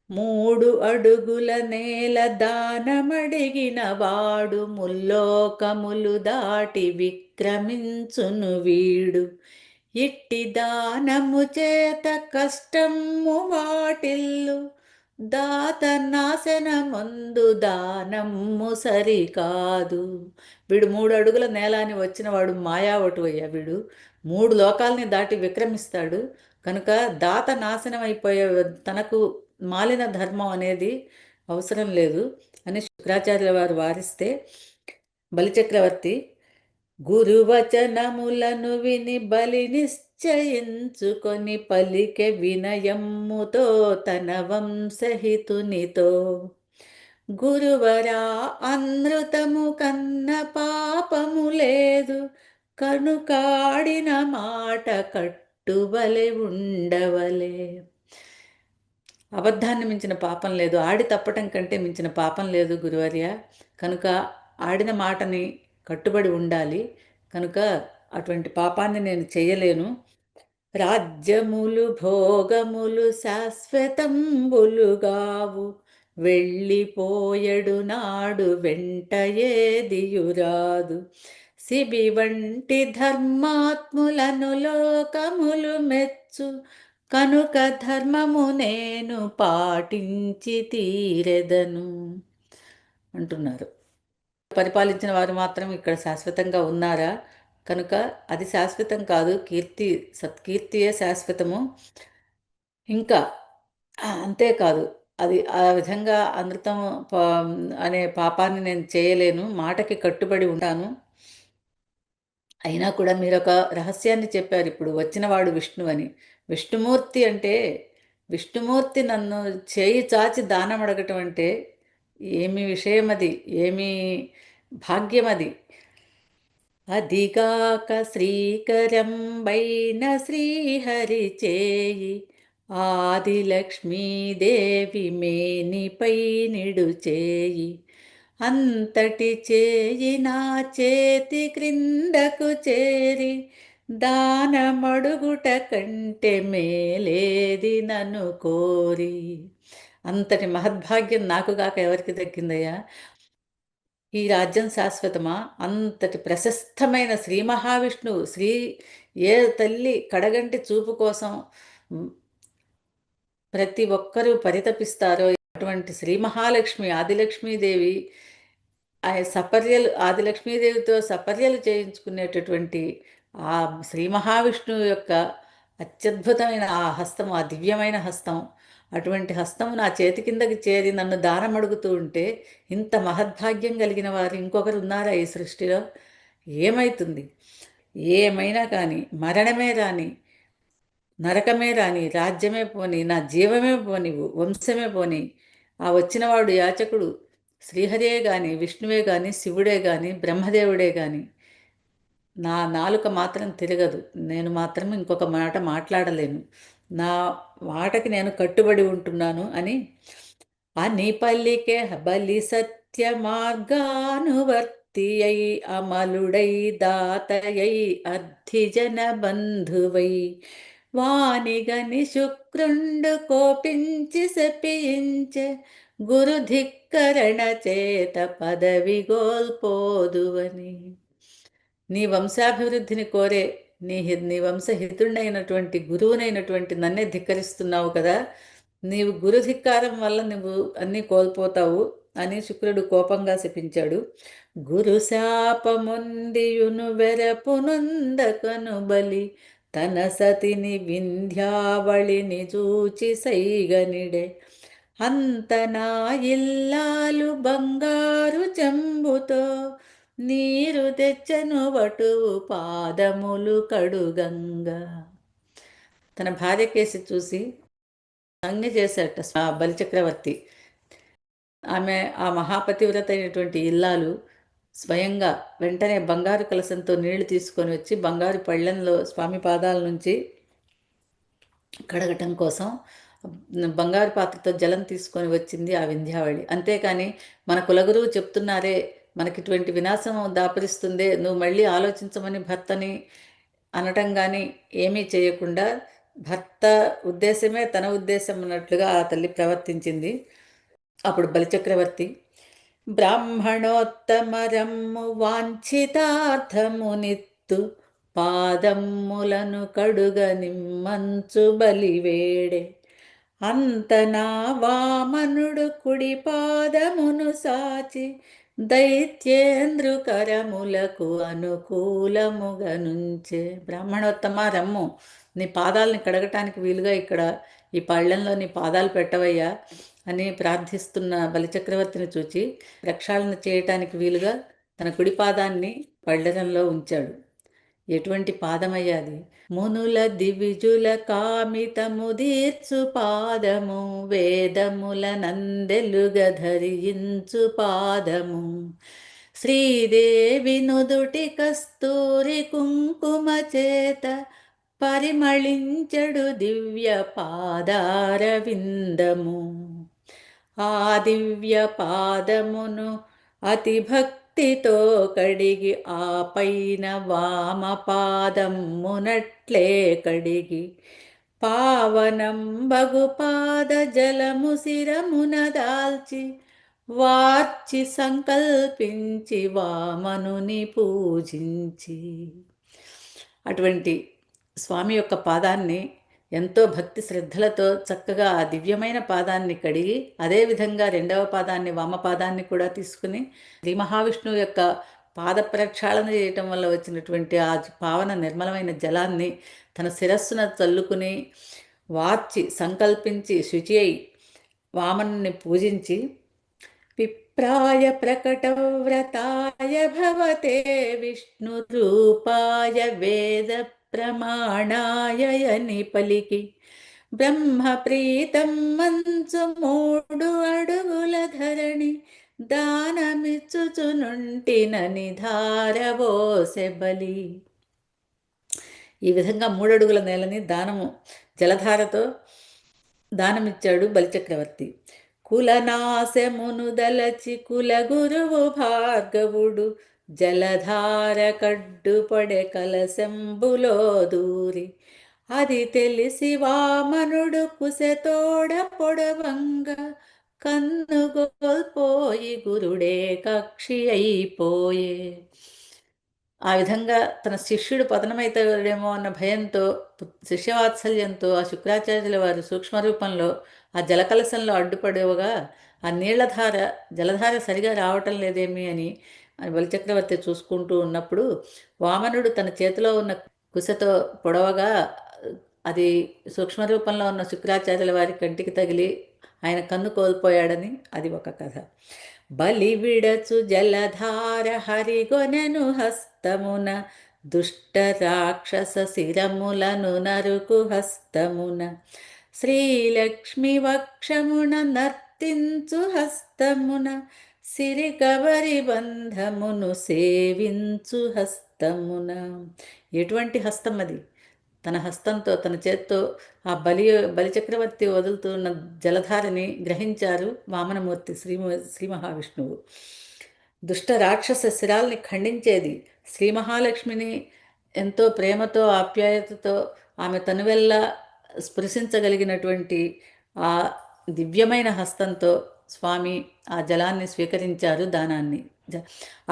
3 అడుగుల నేల దానమడిగిన వాడు ముల్లోకములు దాటి విక్రమించును వీడు. ఇట్టి దానము చేత కష్టము వాటిల్లు దాత నాశనమందు దానము సరికాదు. వీడు 3 అడుగుల నేల అని వచ్చిన వాడు మాయావటు అయ్యా. వీడు 3 లోకాలని దాటి విక్రమిస్తాడు కనుక దాత నాశనం అయిపోయే తనకు మాలిన ధర్మం అనేది అవసరం లేదు అని శుక్రాచార్యుల వారు వారిస్తే, బలిచక్రవర్తి గురువచనములను విని బలి నిశ్చయించుకొని పలికె వినయమ్ముతో తన వంశహితునితో. గురువరా, అనృతము కన్న పాపము లేదు కనుకాడిన మాట కట్టువలె ఉండవలే. అబద్ధాన్ని మించిన పాపం లేదు, ఆడి తప్పటం కంటే మించిన పాపం లేదు గురువర్య, కనుక ఆడిన మాటని కట్టుబడి ఉండాలి, కనుక అటువంటి పాపాన్ని నేను చేయలేను. రాజ్యములు భోగములు శాశ్వతంబులుగావు వెళ్ళిపోయడు నాడు వెంట ఏదియురాదు. శిబి వంటి ధర్మాత్ములను లోకములు మెచ్చు కనుక ధర్మము నేను పాటించి తీరెదను అంటున్నారు. పరిపాలించిన వారు మాత్రం ఇక్కడ శాశ్వతంగా ఉన్నారా? కనుక అది శాశ్వతం కాదు, సత్కీర్తియే శాశ్వతము. ఇంకా అంతేకాదు, అది ఆ విధంగా అనృతం అనే పాపాన్ని నేను చేయలేను, మాటకి కట్టుబడి ఉంటాను. అయినా కూడా మీరు ఒక రహస్యాన్ని చెప్పారు ఇప్పుడు, వచ్చినవాడు విష్ణు అని. విష్ణుమూర్తి అంటే, విష్ణుమూర్తి నన్ను చేయి చాచి దానం అడగటం అంటే ఏమి విషయం అది, ఏమి భాగ్యం అది. అదిగాక శ్రీకరంబైన శ్రీహరి చేయి ఆదిలక్ష్మీదేవి మేనిపై నిడు చేయి అంతటి చేయి నా చేతి క్రిందకు చేరి దానమడుగుట కంటే మేలేది నన్ను కోరి. అంతటి మహద్భాగ్యం నాకుగాక ఎవరికి దక్కిందయ్యా? ఈ రాజ్యం శాశ్వతమా? అంతటి ప్రశస్తమైన శ్రీ మహావిష్ణువు, ఏ తల్లి కడగంటి చూపు కోసం ప్రతి ఒక్కరూ పరితపిస్తారో అటువంటి శ్రీ మహాలక్ష్మి ఆదిలక్ష్మీదేవి ఆదిలక్ష్మీదేవితో సపర్యలు చేయించుకునేటటువంటి ఆ శ్రీ మహావిష్ణువు యొక్క అత్యద్భుతమైన ఆ హస్తము, ఆ దివ్యమైన హస్తం, అటువంటి హస్తము నా చేతి కిందకి చేరి నన్ను దానం అడుగుతూ ఉంటే ఇంత మహద్భాగ్యం కలిగిన వారు ఇంకొకరు ఉన్నారా ఈ సృష్టిలో? ఏమైతుంది? ఏమైనా కానీ మరణమే రాని నరకమే రాని, రాజ్యమే పోని, నా జీవమే పోనివ్వు, వంశమే పోని. ఆ వచ్చినవాడు యాచకుడు శ్రీహరియే గాని, విష్ణువే గాని, శివుడే గాని, బ్రహ్మదేవుడే గాని, నా నాలుక మాత్రం తిరగదు. నేను మాత్రం ఇంకొక మాట మాట్లాడలేను. నా మాటకి నేను కట్టుబడి ఉంటున్నాను అని అని పల్లికే బలి సత్య మార్గానువర్తి అయి అమలుడై దాతయై అర్థిజన బంధువై వానిగని శుక్రుండు కోపించి శపించే గురు ధిక్కరణ చేత పదవి గోల్పోదువని. నీ వంశాభివృద్ధిని కోరే నీ వంశహితుడైనటువంటి గురువునైనటువంటి నన్నే ధిక్కరిస్తున్నావు కదా, నీవు గురు ధిక్కారం వల్ల నువ్వు అన్నీ కోల్పోతావు అని శుక్రుడు కోపంగా శపించాడు. గురు శాపముందియును వెరపునందకను బలి తన సతిని వింధ్యావళిని చూచి సైగనిడే అంతనా ఇల్లాలు బంగారు చెంబుతో నీరు తెచ్చను వటువు పాదములు కడుగంగా. తన భార్య కేసి చూసి సంజ్ఞ చేశాట ఆ బలిచక్రవర్తి. ఆమె ఆ మహాపతివ్రత అయినటువంటి ఇల్లాలు స్వయంగా వెంటనే బంగారు కలశంతో నీళ్లు తీసుకొని వచ్చి బంగారు పళ్ళెంలో స్వామి పాదాల నుంచి కడగటం కోసం బంగారు పాత్రతో జలం తీసుకొని వచ్చింది ఆ వింధ్యావళి. అంతేకాని మన కులగురువు చెప్తున్నారే మనకి ఇటువంటి వినాశం దాపరిస్తుందే, నువ్వు మళ్ళీ ఆలోచించమని భర్తని అనటం కానీ ఏమీ చేయకుండా భర్త ఉద్దేశమే తన ఉద్దేశం అన్నట్లుగా ఆ తల్లి ప్రవర్తించింది. అప్పుడు బలిచక్రవర్తి బ్రాహ్మణోత్తమరమ్ము వాంఛితార్థమునిత్తు పాదమ్ములను కడుగ నిమ్మంచు బలివేడే అంతనా వామనుడు కుడి పాదమును సాచి దైత్యేంద్రు కరములకు అనుకూలముగా నుంచే. బ్రాహ్మణోత్తమ రమ్ము, నీ పాదాలని కడగటానికి వీలుగా ఇక్కడ ఈ పళ్ళెంలో నీ పాదాలు పెట్టవయ్యా అని ప్రార్థిస్తున్న బలిచక్రవర్తిని చూచి ప్రక్షాళన చేయటానికి వీలుగా తన కుడి పాదాన్ని పళ్ళెంలో ఉంచాడు. ఎటువంటి పాదమయ్యాది? మునుల దివిజుల కామితము దీర్చు పాదము వేదముల నందెలుగ ధరించు పాదము శ్రీదేవి నుదుటి కస్తూరి కుంకుమ చేత పరిమళించడు దివ్య పాదారవిందము. ఆ దివ్య పాదమును అతి భక్తితో కడిగి ఆ పైన వామ పాదమునట్లే కడిగి పావనం బగు పాద జలము శిరమున దాల్చి వార్చి సంకల్పించి వామనుని పూజించి. అటువంటి స్వామి యొక్క పాదాన్ని ఎంతో భక్తి శ్రద్ధలతో చక్కగా ఆ దివ్యమైన పాదాన్ని కడిగి అదేవిధంగా రెండవ పాదాన్ని వామపాదాన్ని కూడా తీసుకుని శ్రీ మహావిష్ణువు యొక్క పాద ప్రక్షాళన చేయటం వల్ల వచ్చినటువంటి ఆ పావన నిర్మలమైన జలాన్ని తన శిరస్సున చల్లుకుని వార్చి సంకల్పించి శుచి అయి వామనుని పూజించి విప్రాయ ప్రకటవ్రతాయ భవతే విష్ణు రూపాయ వేద ప్రమాణాయని పలికి బ్రహ్మ ప్రీతం మంచు 3 అడుగుల ధరణి దానమిచ్చుచునుంటినని ధారవోసె బలి. ఈ విధంగా 3 అడుగుల నేలని జలధారతో దానమిచ్చాడు బలిచక్రవర్తి. కులనాశమును దలచి కుల గురువు భార్గవుడు జలధార కడ్డుపడే కలశంబులో దూరి అది తెలిసి వామనుడు కుశతోడ పొడవంగా కన్నుగోల్పోయి గురుడే కక్షి అయిపోయే. ఆ విధంగా తన శిష్యుడు పతనమవుతాడేమో అన్న భయంతో శిష్యవాత్సల్యంతో ఆ శుక్రాచార్యుల వారు సూక్ష్మరూపంలో ఆ జలకలశంలో అడ్డుపడేవగా ఆ జలధార సరిగా రావటం లేదేమి అని బలిచక్రవర్తి చూసుకుంటూ ఉన్నప్పుడు వామనుడు తన చేతిలో ఉన్న కుశతో పొడవగా అది సూక్ష్మరూపంలో ఉన్న శుక్రాచార్యుల వారి కంటికి తగిలి ఆయన కన్ను కోల్పోయాడని అది ఒక కథ. బలి విడచు జలధార హరిగొనెను హస్తమున దుష్ట రాక్షస శిరములను నరుకు హస్తమున, శ్రీలక్ష్మి వక్షమున నర్తించు హస్తమున, సిరికబరి బంధమును సేవించు హస్తమున. ఎటువంటి హస్తం అది! తన హస్తంతో, తన చేత్తో ఆ బలిచక్రవర్తి వదులుతున్న జలధారిని గ్రహించారు వామనమూర్తి శ్రీ మహావిష్ణువు. దుష్ట రాక్షస శిరాల్ని ఖండించేది శ్రీ మహాలక్ష్మిని ఎంతో ప్రేమతో ఆప్యాయతతో ఆమె తనువెల్లా స్పృశించగలిగినటువంటి ఆ దివ్యమైన హస్తంతో స్వామి ఆ జలాన్ని స్వీకరించారు, దానాన్ని.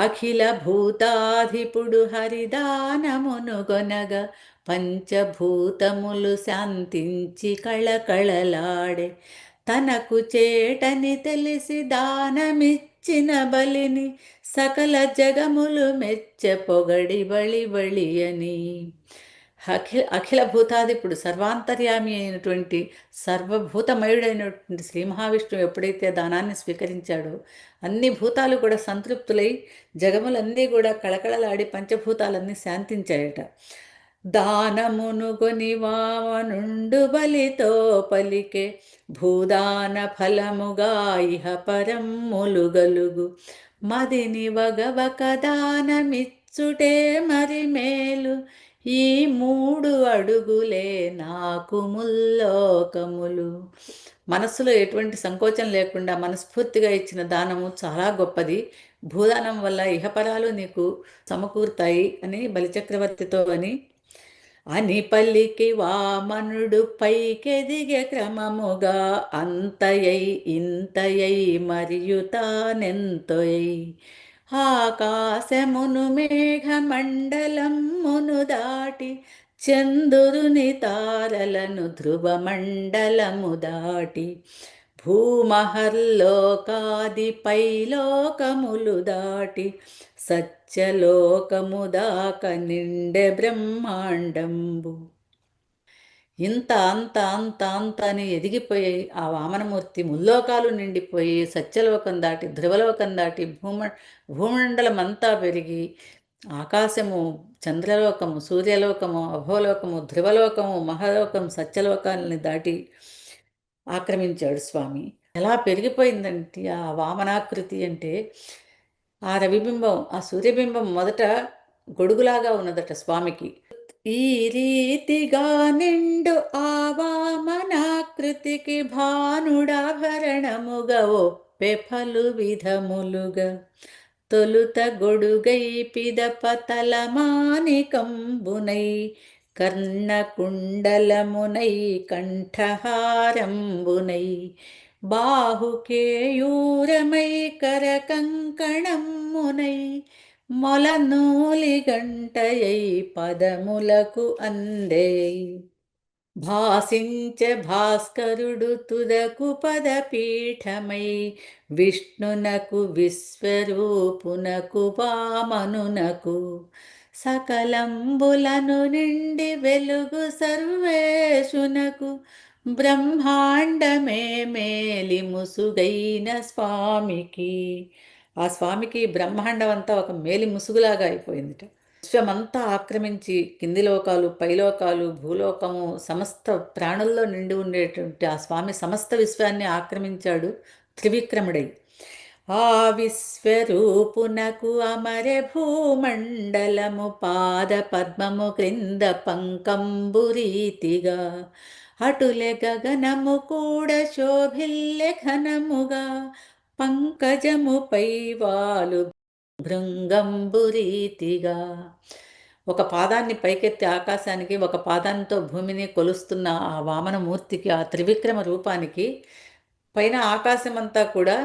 అఖిల భూతాధిపుడు హరిదానమునుగొనగా పంచభూతములు శాంతించి కళకళలాడే, తనకు చేటని తెలిసి దానమిచ్చిన బలిని సకల జగములు మెచ్చె పొగడి బళి బళి అని. అఖిల భూతాధిపుడు, సర్వాంతర్యామి అయినటువంటి సర్వభూతమయుడైనటువంటి శ్రీ మహావిష్ణువు ఎప్పుడైతే దానాన్ని స్వీకరించాడో అన్ని భూతాలు కూడా సంతృప్తులై జగములన్నీ కూడా కళకళలాడి పంచభూతాలన్నీ శాంతించాయట. దానమును కొని వామనుండు బలితో పలికే భూదాన ఫలముగా ఇహ పరమ్ములు గలుగు, మదిని వగవక దానమిచ్చుటే మరి మేలు, ఈ 3 అడుగులే నాకు ముల్లోకములు. మనస్సులో ఎటువంటి సంకోచం లేకుండా మనస్ఫూర్తిగా ఇచ్చిన దానము చాలా గొప్పది. భూదానం వల్ల ఇహపరాలు నీకు సమకూరుతాయి అని బలిచక్రవర్తితో అని పల్లికి వామనుడు పైకెదిగే క్రమముగా, అంతయై ఇంతయై మరియు తానెంతయై, ఆకాశమును మేఘమండలమును దాటి, చంద్రుని తారలను ధ్రువమండలము దాటి, భూమహర్లోకాది పైలోకములు దాటి, సత్యలోకము దాక నిండె బ్రహ్మాండంబు. ఇంత అంత అంత అంత అని ఎదిగిపోయి ఆ వామనమూర్తి ముల్లోకాలు నిండిపోయి సత్యలోకం దాటి ధ్రువలోకం దాటి భూమండలం అంతా పెరిగి ఆకాశము, చంద్రలోకము, సూర్యలోకము, అభోలోకము, ధ్రువలోకము, మహాలోకం, సత్యలోకాలని దాటి ఆక్రమించాడు స్వామి. ఎలా పెరిగిపోయిందంటే ఆ వామనాకృతి అంటే, ఆ రవిబింబం, ఆ సూర్యబింబం మొదట గొడుగులాగా ఉన్నదట స్వామికి. ఈ రీతిగా నిండు ఆ వామనాకృతికి భానుడాభరణముగా ఒప్పె పలు విధములుగా, తొలుత గొడుగై పిదప తలమానికంబునై, కర్ణకుండలమునై కంఠహారంబునై, బాహుకేయూరమై కరకంకణమునై, మొలనూలి గంటయై పదములకు అందెయై, భాసించ భాస్కరుడు తుదకు పదపీఠమై, విష్ణునకు విశ్వరూపునకు వామనునకు, సకలంబులను నిండి వెలుగు సర్వేశునకు, బ్రహ్మాండమే మేలి ముసుగైన స్వామికి. ఆ స్వామికి బ్రహ్మాండం అంతా ఒక మేలి ముసుగులాగా అయిపోయిందిట. విశ్వమంతా ఆక్రమించి కింది లోకాలు, పైలోకాలు, భూలోకము, సమస్త ప్రాణుల్లో నిండి ఉండేటువంటి ఆ స్వామి సమస్త విశ్వాన్ని ఆక్రమించాడు త్రివిక్రముడై. ఆ విశ్వరూపునకు అమరె భూమండలము పాద పద్మము క్రింద పంకంబురీతిగా, అటులె గగనము కూడా శోభిల్లె ఘనముగా, పంకజముపై వాలు భృంగంబురీతిగా. ఒక పాదాన్ని పైకెత్తి ఆకాశానికి, ఒక పాదంతో భూమిని కొలుస్తున్న ఆ వామనమూర్తికి, ఆ త్రివిక్రమ రూపానికి పైన ఆకాశమంతా కూడా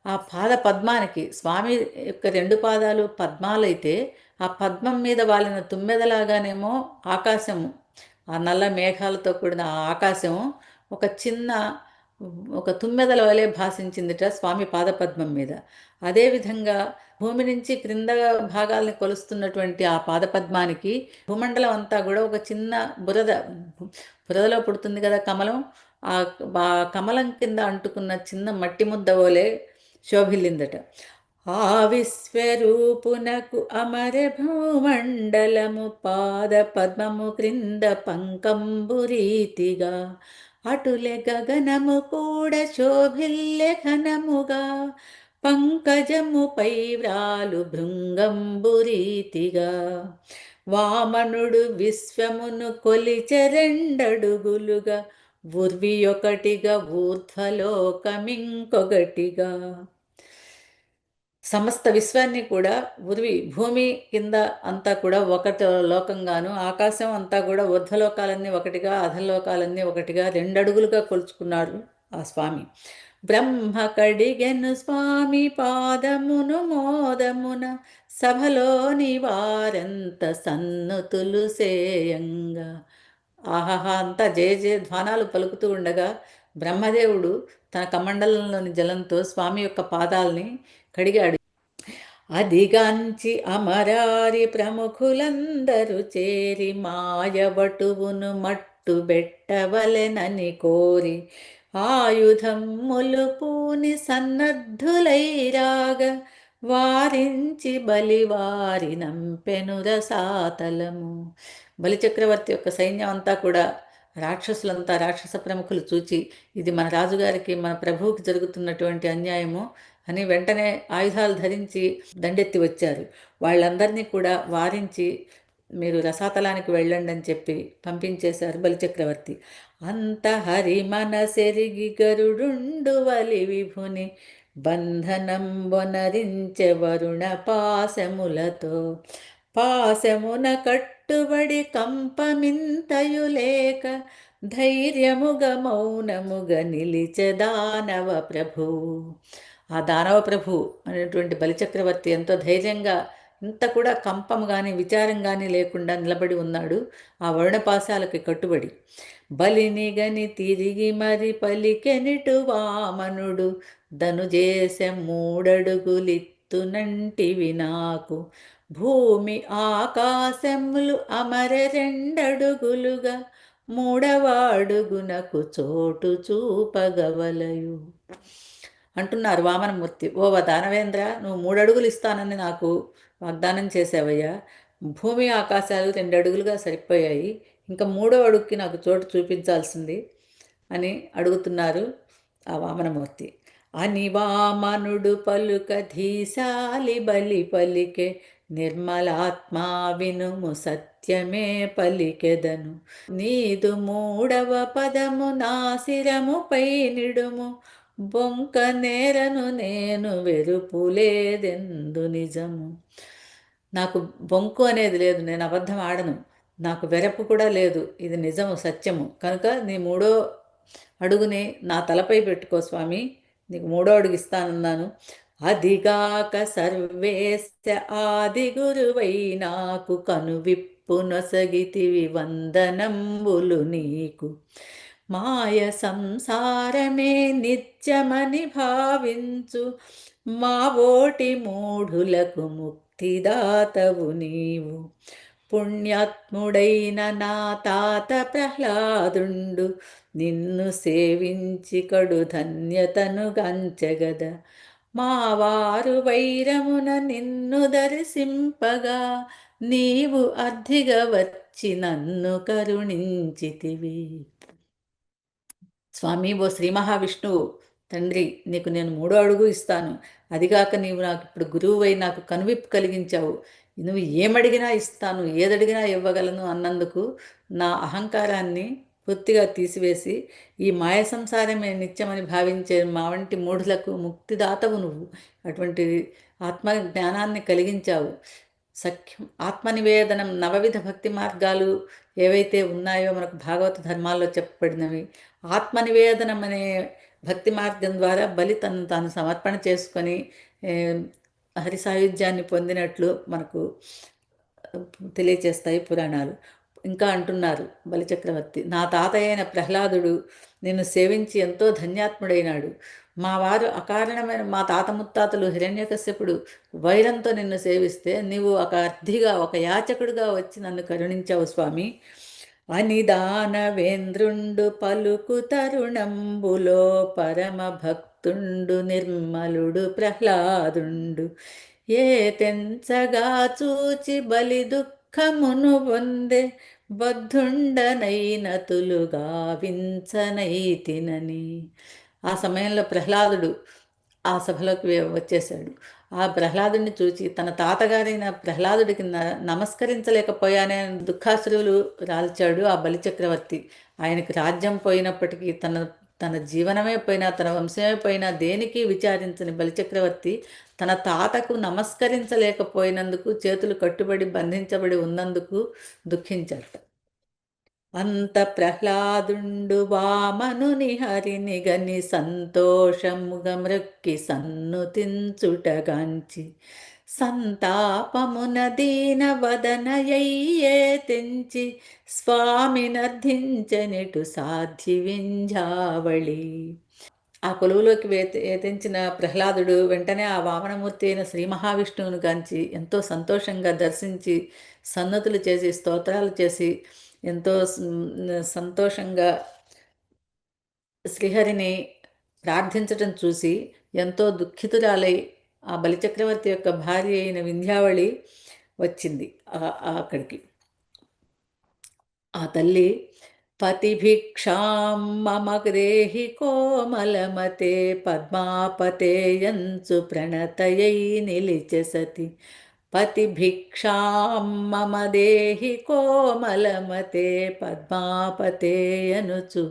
ఆ పాద పద్మానికి, స్వామి యొక్క 2 పాదాలు పద్మాలైతే ఆ పద్మం మీద వాలిన తుమ్మెదలాగానేమో ఆకాశము, ఆ నల్ల మేఘాలతో కూడిన ఆ ఆకాశము ఒక తుమ్మెదల వలె భాషించిందిట స్వామి పాదపద్మం మీద. అదేవిధంగా భూమి నుంచి క్రింద భాగాల్ని కొలుస్తున్నటువంటి ఆ పాదపద్మానికి భూమండలం అంతా కూడా ఒక చిన్న బురదలో పుడుతుంది కదా కమలం, ఆ కమలం కింద అంటుకున్న చిన్న మట్టి ముద్ద వలె శోభిల్లిందట. ఆ విశ్వరూపునకు అమర భూమండలము పాద పద్మము క్రింద పంకంబు రీతిగా అటులే గగనము కూడా శోభిల్లె ఘనముగా పంకజముపై వ్రాలు భృంగంబు రీతిగా వామనుడు విశ్వమును కొలిచెరెండడుగులుగా ఉర్వి ఒకటిగా ఊర్ధ్వలోకమింకొకటిగా సమస్త విశ్వాన్ని కూడా ఉరివి భూమి కింద అంతా కూడా ఒకటి లోకంగాను ఆకాశం అంతా కూడా ఊర్ధ్వలోకాలన్నీ ఒకటిగా అధలోకాలన్నీ ఒకటిగా రెండడుగులుగా కొలుచుకున్నాడు ఆ స్వామి. బ్రహ్మ కడిగెను స్వామి పాదమును మోదమున సభలోని వారంత సన్నుతులు సేయంగా. ఆహాహా అంతా జయ జయ ధ్వానాలు పలుకుతూ ఉండగా బ్రహ్మదేవుడు తన కమండలంలోని జలంతో స్వామి యొక్క పాదాలని కడిగాడు. అదిగాంచి అమరారి ప్రముఖులందరూ చేరి మాయవటువును మట్టు బెట్టవలెనని కోరి ఆయుధములు పూని సన్నద్ధులైరాగ వారించి బలివారి నంపెను రసాతలము. బలిచక్రవర్తి యొక్క సైన్యం అంతా కూడా రాక్షసులంతా రాక్షస ప్రముఖులు చూచి ఇది మన రాజుగారికి మన ప్రభువుకి జరుగుతున్నటువంటి అన్యాయము అని వెంటనే ఆయుధాలు ధరించి దండెత్తి వచ్చారు. వాళ్ళందరినీ కూడా వారించి మీరు రసాతలానికి వెళ్ళండి అని చెప్పి పంపించేశారు బలిచక్రవర్తి. అంత హరి మనసెరిగి గరుడుండు వలి విభుని బంధనం బొనరించె వరుణ పాశములతో పాశమున కట్టుబడి కంపమింతయులేక ధైర్యముగ మౌనముగ నిలిచె దానవ ప్రభు. ఆ దానవ ప్రభు అనేటువంటి బలిచక్రవర్తి ఎంతో ధైర్యంగా ఇంత కూడా కంపం కానీ విచారం కానీ లేకుండా నిలబడి ఉన్నాడు ఆ వరుణపాశాలకి కట్టుబడి. బలిని గని తిరిగి మరి పలికెనిటు వామనుడు ధనుజేసె మూడడుగులిత్తునంటివి నాకు భూమి ఆకాశములు అమర రెండడుగులుగా మూడవాడుగునకు చోటు చూపగవలయు అంటున్నారు వామనమూర్తి. ఓ దానవేంద్ర, నువ్వు 3 అడుగులు ఇస్తానని నాకు వాగ్దానం చేసావయ్యా. భూమి ఆకాశాలు 2 అడుగులుగా సరిపోయాయి, ఇంకా 3వ అడుగుకి నాకు చోటు చూపించాల్సింది అని అడుగుతున్నారు ఆ వామనమూర్తి. అని వామనుడు పలుక ధీశాలి బలి పలికే నిర్మలాత్మా వినుము సత్యమే పలికెదను నీదు 3వ పదము నా శిరముపై నిడుము బొంక నేరను నేను వెరుపులేదెందు నిజము. నాకు బొంకు అనేది లేదు, నేను అబద్ధం ఆడను, నాకు వెరపు కూడా లేదు, ఇది నిజము సత్యము కనుక నీ 3వ అడుగుని నా తలపై పెట్టుకో స్వామి, నీకు 3వ అడుగు ఇస్తానన్నాను. అదిగాక సర్వేశ ఆది గురువై నాకు కనువిప్పు నొసగితివి వందనంబులు నీకు మాయ సంసారమే నిత్యమని భావించు మా ఓటి మూఢులకు ముక్తిదాతవు నీవు. పుణ్యాత్ముడైన నా తాత ప్రహ్లాదుండు నిన్ను సేవించి కడు ధన్యతను గంచెగద మా వారు వైరమున నిన్ను దర్శింపగా నీవు అర్థిగా వచ్చి నన్ను కరుణించితివి. స్వామి, ఓ శ్రీ మహావిష్ణువు తండ్రి, నీకు నేను 3వ అడుగు ఇస్తాను, అదిగాక నీవు నాకు ఇప్పుడు గురువువై నాకు కనువిప్పు కలిగించావు, నువ్వు ఏమడిగినా ఇస్తాను, ఏదడిగినా ఇవ్వగలను అన్నందుకు నా అహంకారాన్ని పూర్తిగా తీసివేసి ఈ మాయ సంసారమే నిత్యమని భావించే మా వంటి మూఢులకు ముక్తిదాతవు నువ్వు. అటువంటి ఆత్మ జ్ఞానాన్ని కలిగించావు. సఖ్యం ఆత్మనివేదనం నవవిధ భక్తి మార్గాలు ఏవైతే ఉన్నాయో మనకు భాగవత ధర్మాల్లో చెప్పబడినవి, ఆత్మనివేదనం అనే భక్తి మార్గం ద్వారా బలి తను తాను సమర్పణ చేసుకొని హరి సాయుధ్యాన్ని పొందినట్లు మనకు తెలియచేస్తాయి పురాణాలు. ఇంకా అంటున్నారు బలిచక్రవర్తి, నా తాత అయిన ప్రహ్లాదుడు నిన్ను సేవించి ఎంతో ధన్యాత్ముడైనాడు. మా వారు అకారణమైన మా తాత ముత్తాతలు హిరణ్యకశ్యపుడు వైరంతో నిన్ను సేవిస్తే నీవు ఒక అర్థిగా ఒక యాచకుడిగా వచ్చి నన్ను కరుణించావు స్వామి అని దానవేంద్రుండు పలుకు తరుణంబులో పరమ భక్తుండు నిర్మలుడు ప్రహ్లాదుండు. ఏ తెంచగా చూచి బలి దుఃఖమును పొందే బద్ధుండనైనతులు గావించనైతినని. ఆ సమయంలో ప్రహ్లాదుడు ఆ సభలోకి వచ్చేశాడు. ఆ ప్రహ్లాదుడిని చూచి తన తాతగారైన ప్రహ్లాదుడికి నమస్కరించలేకపోయానే దుఃఖాశ్రువులు రాల్చాడు ఆ బలిచక్రవర్తి. ఆయనకి రాజ్యం పోయినప్పటికీ, తన తన జీవనమే పోయినా, తన వంశమే పోయినా దేనికి విచారించని బలిచక్రవర్తి తన తాతకు నమస్కరించలేకపోయినందుకు, చేతులు కట్టుబడి బంధించబడి ఉన్నందుకు దుఃఖించాడు. అంత ప్రహ్లాదుండు వామనుని హరిని గని సంతోషముగ మ్రొక్కి సన్నుతించుటగాంచి సంతాపమున దీన వదనయయ్యే తెంచి స్వామినర్థించనిటు సాధ్వి వింజావళి. ఆ కొలువులోకి తెంచిన ప్రహ్లాదుడు వెంటనే ఆ వామనమూర్తి అయిన శ్రీ మహావిష్ణువును గాంచి ఎంతో సంతోషంగా దర్శించి సన్నతులు చేసి స్తోత్రాలు చేసి ఎంతో సంతోషంగా శ్రీహరిని ప్రార్థించటం చూసి ఎంతో దుఃఖితురాలై ఆ బలిచక్రవర్తి యొక్క భార్య అయిన వింధ్యావళి వచ్చింది అక్కడికి. ఆ తల్లి పతిభిక్షాం మమ దేహి కోమలమతే పద్మాపతేయంచు ప్రణతయై నిలిచె సతి. పతిభిక్షాం మమ దేహి కోమలమతే పద్మాపతేయనుచు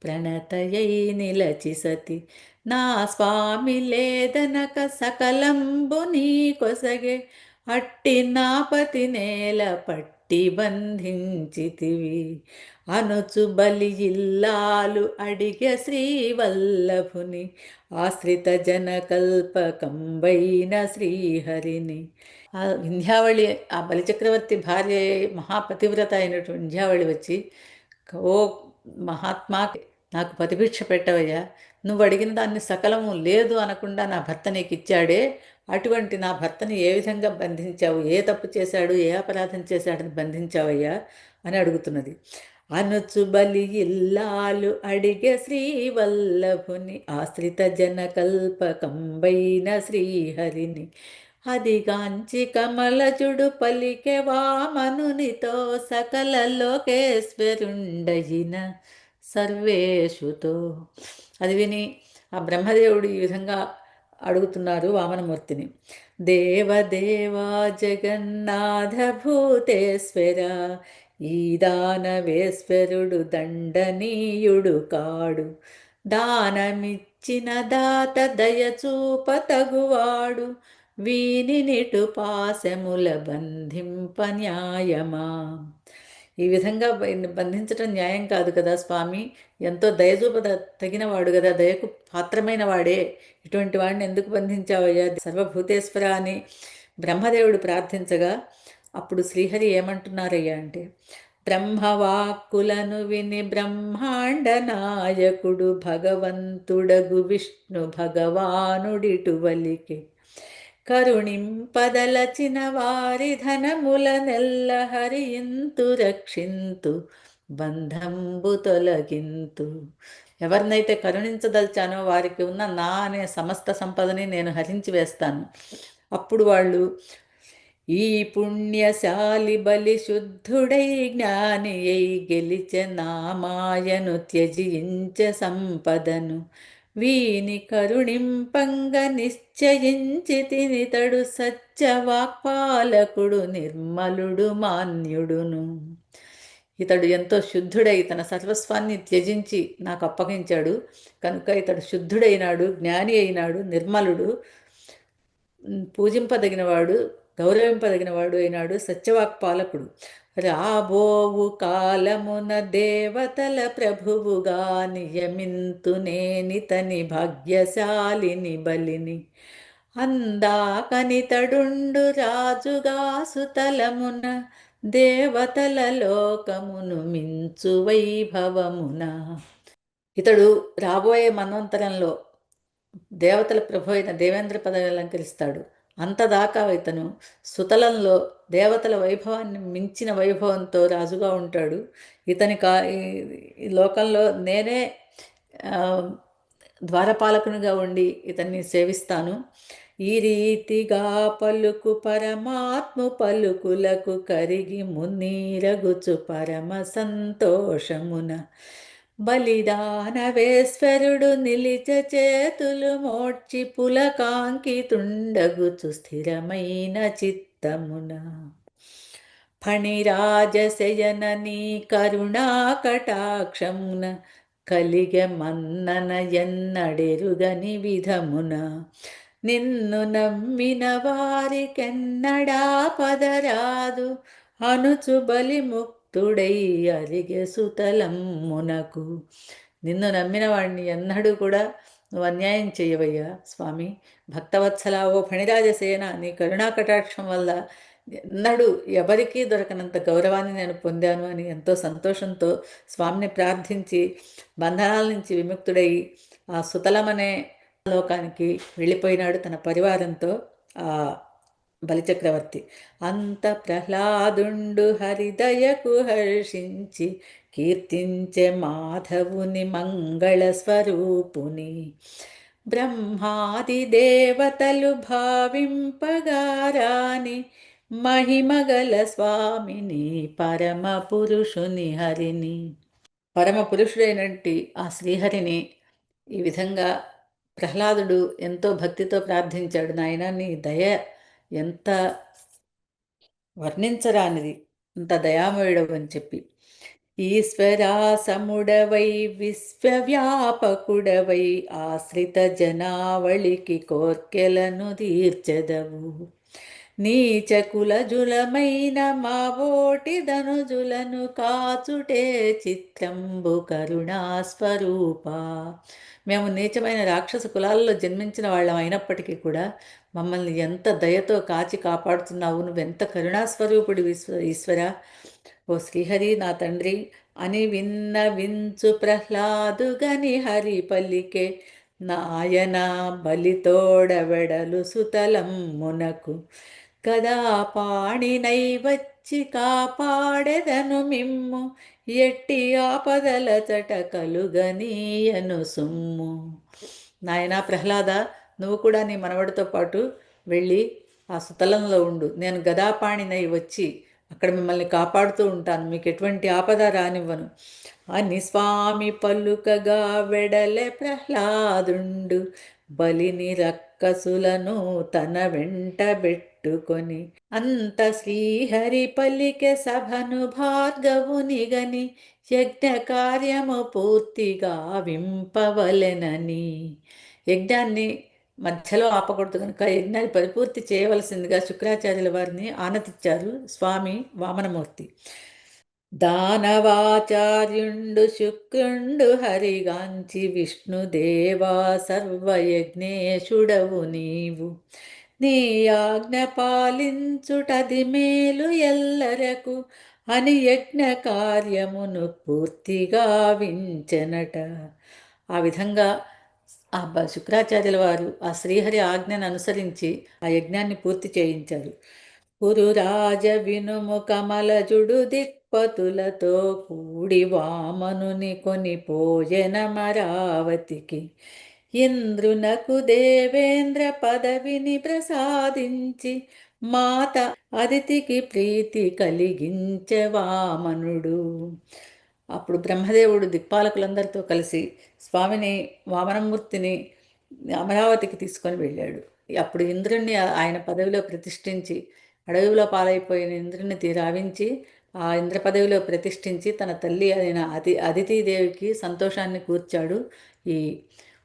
ప్రణతయై నిలచి సతి. నా స్వామి లేదనక సకలంబు నీ కొసగే అట్టి నాపతి నేల పట్టి బంధించితివి అనుచు బలి ఇల్లాలు అడిగె శ్రీవల్లభుని ఆశ్రిత జనకల్పకంబైన శ్రీహరిని. ఆ వింధ్యావళి, ఆ బలిచక్రవర్తి భార్య మహాపతివ్రత అయినటువంటి వింధ్యావళి వచ్చి, ఓ మహాత్మా, నాకు పతిభిక్ష పెట్టవయ్యా, నువ్వు అడిగిన దాన్ని సకలము లేదు అనకుండా నా భర్త నీకు ఇచ్చాడే, అటువంటి నా భర్తని ఏ విధంగా బంధించావు, ఏ తప్పు చేశాడు, ఏ అపరాధం చేశాడని బంధించావయ్యా అని అడుగుతున్నది. అనుచు బలి ఇల్లాలు అడిగే శ్రీవల్లభుని ఆశ్రిత జనకల్పకంబైన శ్రీహరిని. అదిగాంచి కమలజుడు పలికె వామనునితో సకల లోకేశ్వరుండయిన సర్వేషుతో. అది విని ఆ బ్రహ్మదేవుడు ఈ విధంగా అడుగుతున్నారు వామనమూర్తిని. దేవదేవా జగన్నాథ భూతేశ్వర, ఈ దానవేశ్వరుడు దండనీయుడు కాడు. దానమిచ్చిన దాత దయచూప తగువాడు, వీనినిటు పాశముల బంధింప న్యాయమా. ఈ విధంగా బంధించటం న్యాయం కాదు కదా స్వామి, ఎంతో దయచూప తగినవాడు కదా, దయకు పాత్రమైన వాడే, ఇటువంటి వాడిని ఎందుకు బంధించావయ్యా సర్వభూతేశ్వర అని బ్రహ్మదేవుడు ప్రార్థించగా, అప్పుడు శ్రీహరి ఏమంటున్నారయ్యా అంటే, బ్రహ్మవాక్కులను విని బ్రహ్మాండ నాయకుడు భగవంతుడగు విష్ణు భగవానుడిటువలికి కరుణింపదలచిన వారి ధనముల నెల్ల హరింతు రక్షింతు బంధంబు తొలగింతు. ఎవరినైతే కరుణించదలిచానో వారికి ఉన్న నా అనే సమస్త సంపదని నేను హరించి వేస్తాను. అప్పుడు వాళ్ళు ఈ పుణ్యశాలి బలి శుద్ధుడై జ్ఞాని అయి గెలిచె నామాయను త్యజించె సంపదను వీని కరుణింపంగ నిశ్చయించి తినితడు సత్యవాక్పాలకుడు నిర్మలుడు మాన్యుడును. ఇతడు ఎంతో శుద్ధుడై తన సర్వస్వాన్ని త్యజించి నాకు అప్పగించాడు కనుక ఇతడు శుద్ధుడైనాడు, జ్ఞాని అయినాడు, నిర్మలుడు, పూజింపదగినవాడు, గౌరవింపదగినవాడు అయినాడు, సత్యవాక్పాలకుడు. రాబోవు కాలమున దేవతల ప్రభువుగా నియమింతునేనితని భాగ్యశాలిని బలిని. అందాకనితడుండు రాజుగా సుతలమున దేవతల లోకమును మించు వైభవమున. ఇతడు రాబోయే మన్వంతరంలో దేవతల ప్రభు అయిన దేవేంద్ర పదవి అలంకరిస్తాడు. అంతదాకా ఇతను సుతలంలో దేవతల వైభవాన్ని మించిన వైభవంతో రాజుగా ఉంటాడు. ఇతని ఈ లోకంలో నేనే ద్వారపాలకునిగా ఉండి ఇతన్ని సేవిస్తాను. ఈ రీతిగా పలుకు పరమాత్ము పలుకులకు కరిగి మున్నీరగుచు పరమ సంతోషమున బలిదానవేశ్వరుడు నిలిచ చేతులు మోడ్చి పులకాంకితుండగుచు స్థిరమైన చిత్తమున ఫణిరాజశయన నీ కరుణా కటాక్షమున కలిగె మన్నన ఎన్నడెరుగని విధమున నిన్ను నమ్మిన వారికెన్నడా పదరాదు అనుచు బలిముక్తుడై అరిగె సుతలమ్మునకు. నిన్ను నమ్మిన వాడిని ఎన్నడూ కూడా నువ్వు అన్యాయం చేయవయ్యా స్వామి. భక్తవత్సల ఓ ఫణిరాజసేన, నీ కరుణా కటాక్షం వల్ల ఎన్నడూ ఎవరికీ దొరకనంత గౌరవాన్ని నేను పొందాను అని ఎంతో సంతోషంతో స్వామిని ప్రార్థించి బంధనాల నుంచి విముక్తుడై ఆ సుతలమనే లోకానికి వెళ్ళిపోయినాడు తన పరివారంతో ఆ బలిచక్రవర్తి. అంత ప్రహ్లాదుండు హరిదయకు హర్షించి కీర్తించే మాధవుని మంగళ స్వరూపుని బ్రహ్మాది దేవతలు భావింపగారాని మహిమగల స్వామిని పరమ పురుషుని హరిని. పరమ పురుషుడైనట్టి ఆ శ్రీహరిని ఈ విధంగా ప్రహ్లాదుడు ఎంతో భక్తితో ప్రార్థించాడు. నాయన నీ దయ ఎంత వర్ణించరానిది, అంత దయామయుడవు అని చెప్పి. ఈశ్వరాసముడవై విశ్వవ్యాపకుడవై ఆశ్రిత జనావళికి కోర్కెలను తీర్చెదవు. నీచకులజులమైన మా ఓటి ధనుజులను కాచుటే చిత్రంబు కరుణాస్వరూప. మేము నీచమైన రాక్షస కులాల్లో జన్మించిన వాళ్ళం అయినప్పటికీ కూడా మమ్మల్ని ఎంత దయతో కాచి కాపాడుతున్నావు, నువ్వెంత కరుణాస్వరూపుడు ఈశ్వర. ఓ శ్రీహరి నా తండ్రి అని వించు ప్రహ్లాదుగని హరి పల్లికే నాయన బలితోడవెడలు సుతలమ్మునకు గదా పాణినై వచ్చి కాపాడెదను మిమ్ము ఎట్టి ఆపదల చట కలుగనీయను సుమ్ము. నాయనా ప్రహ్లాద, నువ్వు కూడా నీ మనవడితో పాటు వెళ్ళి ఆ సుతలంలో ఉండు. నేను గదాపాణినై వచ్చి అక్కడ మిమ్మల్ని కాపాడుతూ ఉంటాను, మీకు ఎటువంటి ఆపద రానివ్వను అని స్వామి పలుకగా వెడలె ప్రహ్లాదుండు బలిని రక్కసులను తన వెంట పెట్టుకొని అంత శ్రీహరి పలికె సభను భార్గవునిగని యజ్ఞ కార్యము పూర్తిగా వింపవలెనని. యజ్ఞాన్ని మధ్యలో ఆపకూడదు కనుక యజ్ఞాన్ని పరిపూర్తి చేయవలసిందిగా శుక్రాచార్యుల వారిని ఆనతిచ్చారు స్వామి వామనమూర్తి. దానవాచార్యుండు శుక్రుండు హరిగాంచి విష్ణుదేవా సర్వయజ్ఞేశుడవు నీవు. నీ ఆజ్ఞ పాలించుటది మేలు ఎల్లరకు అని యజ్ఞ కార్యమును పూర్తిగా వించెనట. ఆ విధంగా ఆ శుక్రాచార్యుల వారు ఆ శ్రీహరి ఆజ్ఞను అనుసరించి ఆ యజ్ఞాన్ని పూర్తి చేయించారు. కురురాజ వినుము కమలజుడు దిక్పతులతో కూడి వామనుని కొనిపోయెన మరావతికి. ఇంద్రునకు దేవేంద్ర పదవిని ప్రసాదించి మాత అదితికి ప్రీతి కలిగించే వామనుడు. అప్పుడు బ్రహ్మదేవుడు దిక్పాలకులందరితో కలిసి స్వామిని వామనమూర్తిని అమరావతికి తీసుకొని వెళ్ళాడు. అప్పుడు ఇంద్రుణ్ణి ఆయన పదవిలో ప్రతిష్ఠించి, అడవిలో పాలైపోయిన ఇంద్రుని రావించి ఆ ఇంద్ర పదవిలో ప్రతిష్ఠించి తన తల్లి అయిన అదితిదేవికి సంతోషాన్ని కూర్చాడు ఈ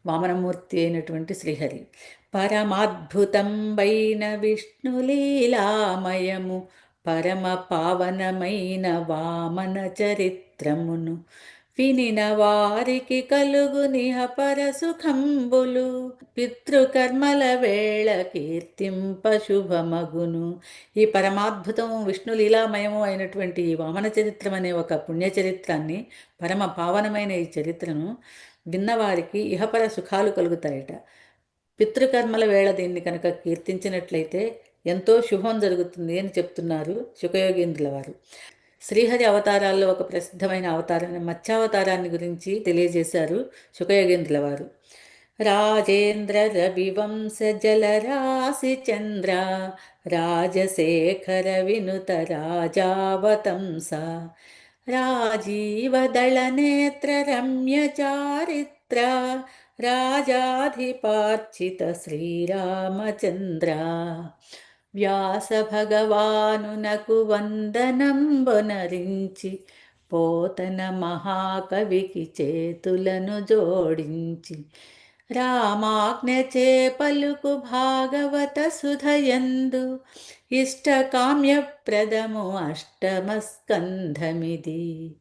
వామనమూర్తి అయినటువంటి శ్రీహరి. పరమాద్భుతంబైన విష్ణులీలామయము పరమ పావనమైన వామన చరిత్రమును వినిన వారికి కలుగునిహ పరసుఖంబులు పితృకర్మల వేళ కీర్తింప శుభమగును. ఈ పరమాద్భుతము విష్ణులీలామయము అయినటువంటి ఈ వామన చరిత్రం అనే ఒక పుణ్యచరిత్రాన్ని, పరమ పావనమైన ఈ చరిత్రను విన్నవారికి ఇహపర సుఖాలు కలుగుతాయట. పితృకర్మల వేళ దీన్ని కనుక కీర్తించినట్లయితే ఎంతో శుభం జరుగుతుంది అని చెప్తున్నారు శుకయోగీంద్రుల వారు. శ్రీహరి అవతారాల్లో ఒక ప్రసిద్ధమైన అవతారాన్ని మత్స్యావతారాన్ని గురించి తెలియజేశారు శుకయోగేంద్రుల వారు. రాజేంద్ర రవివంశ జలరాశి చంద్ర రాజశేఖర వినుత రాజావతంస రాజీవదళ నేత్ర రమ్య చారిత్ర రాజాధిపార్చిత శ్రీరామచంద్ర వ్యాస భగవానునకు వందనంబొనరించి పోతన మహాకవికి చేతులను జోడించి రామాజ్ఞచే పలుకు భాగవత సుధయందు ఇష్టకామ్యప్రదము అష్టమ స్కంధమిది.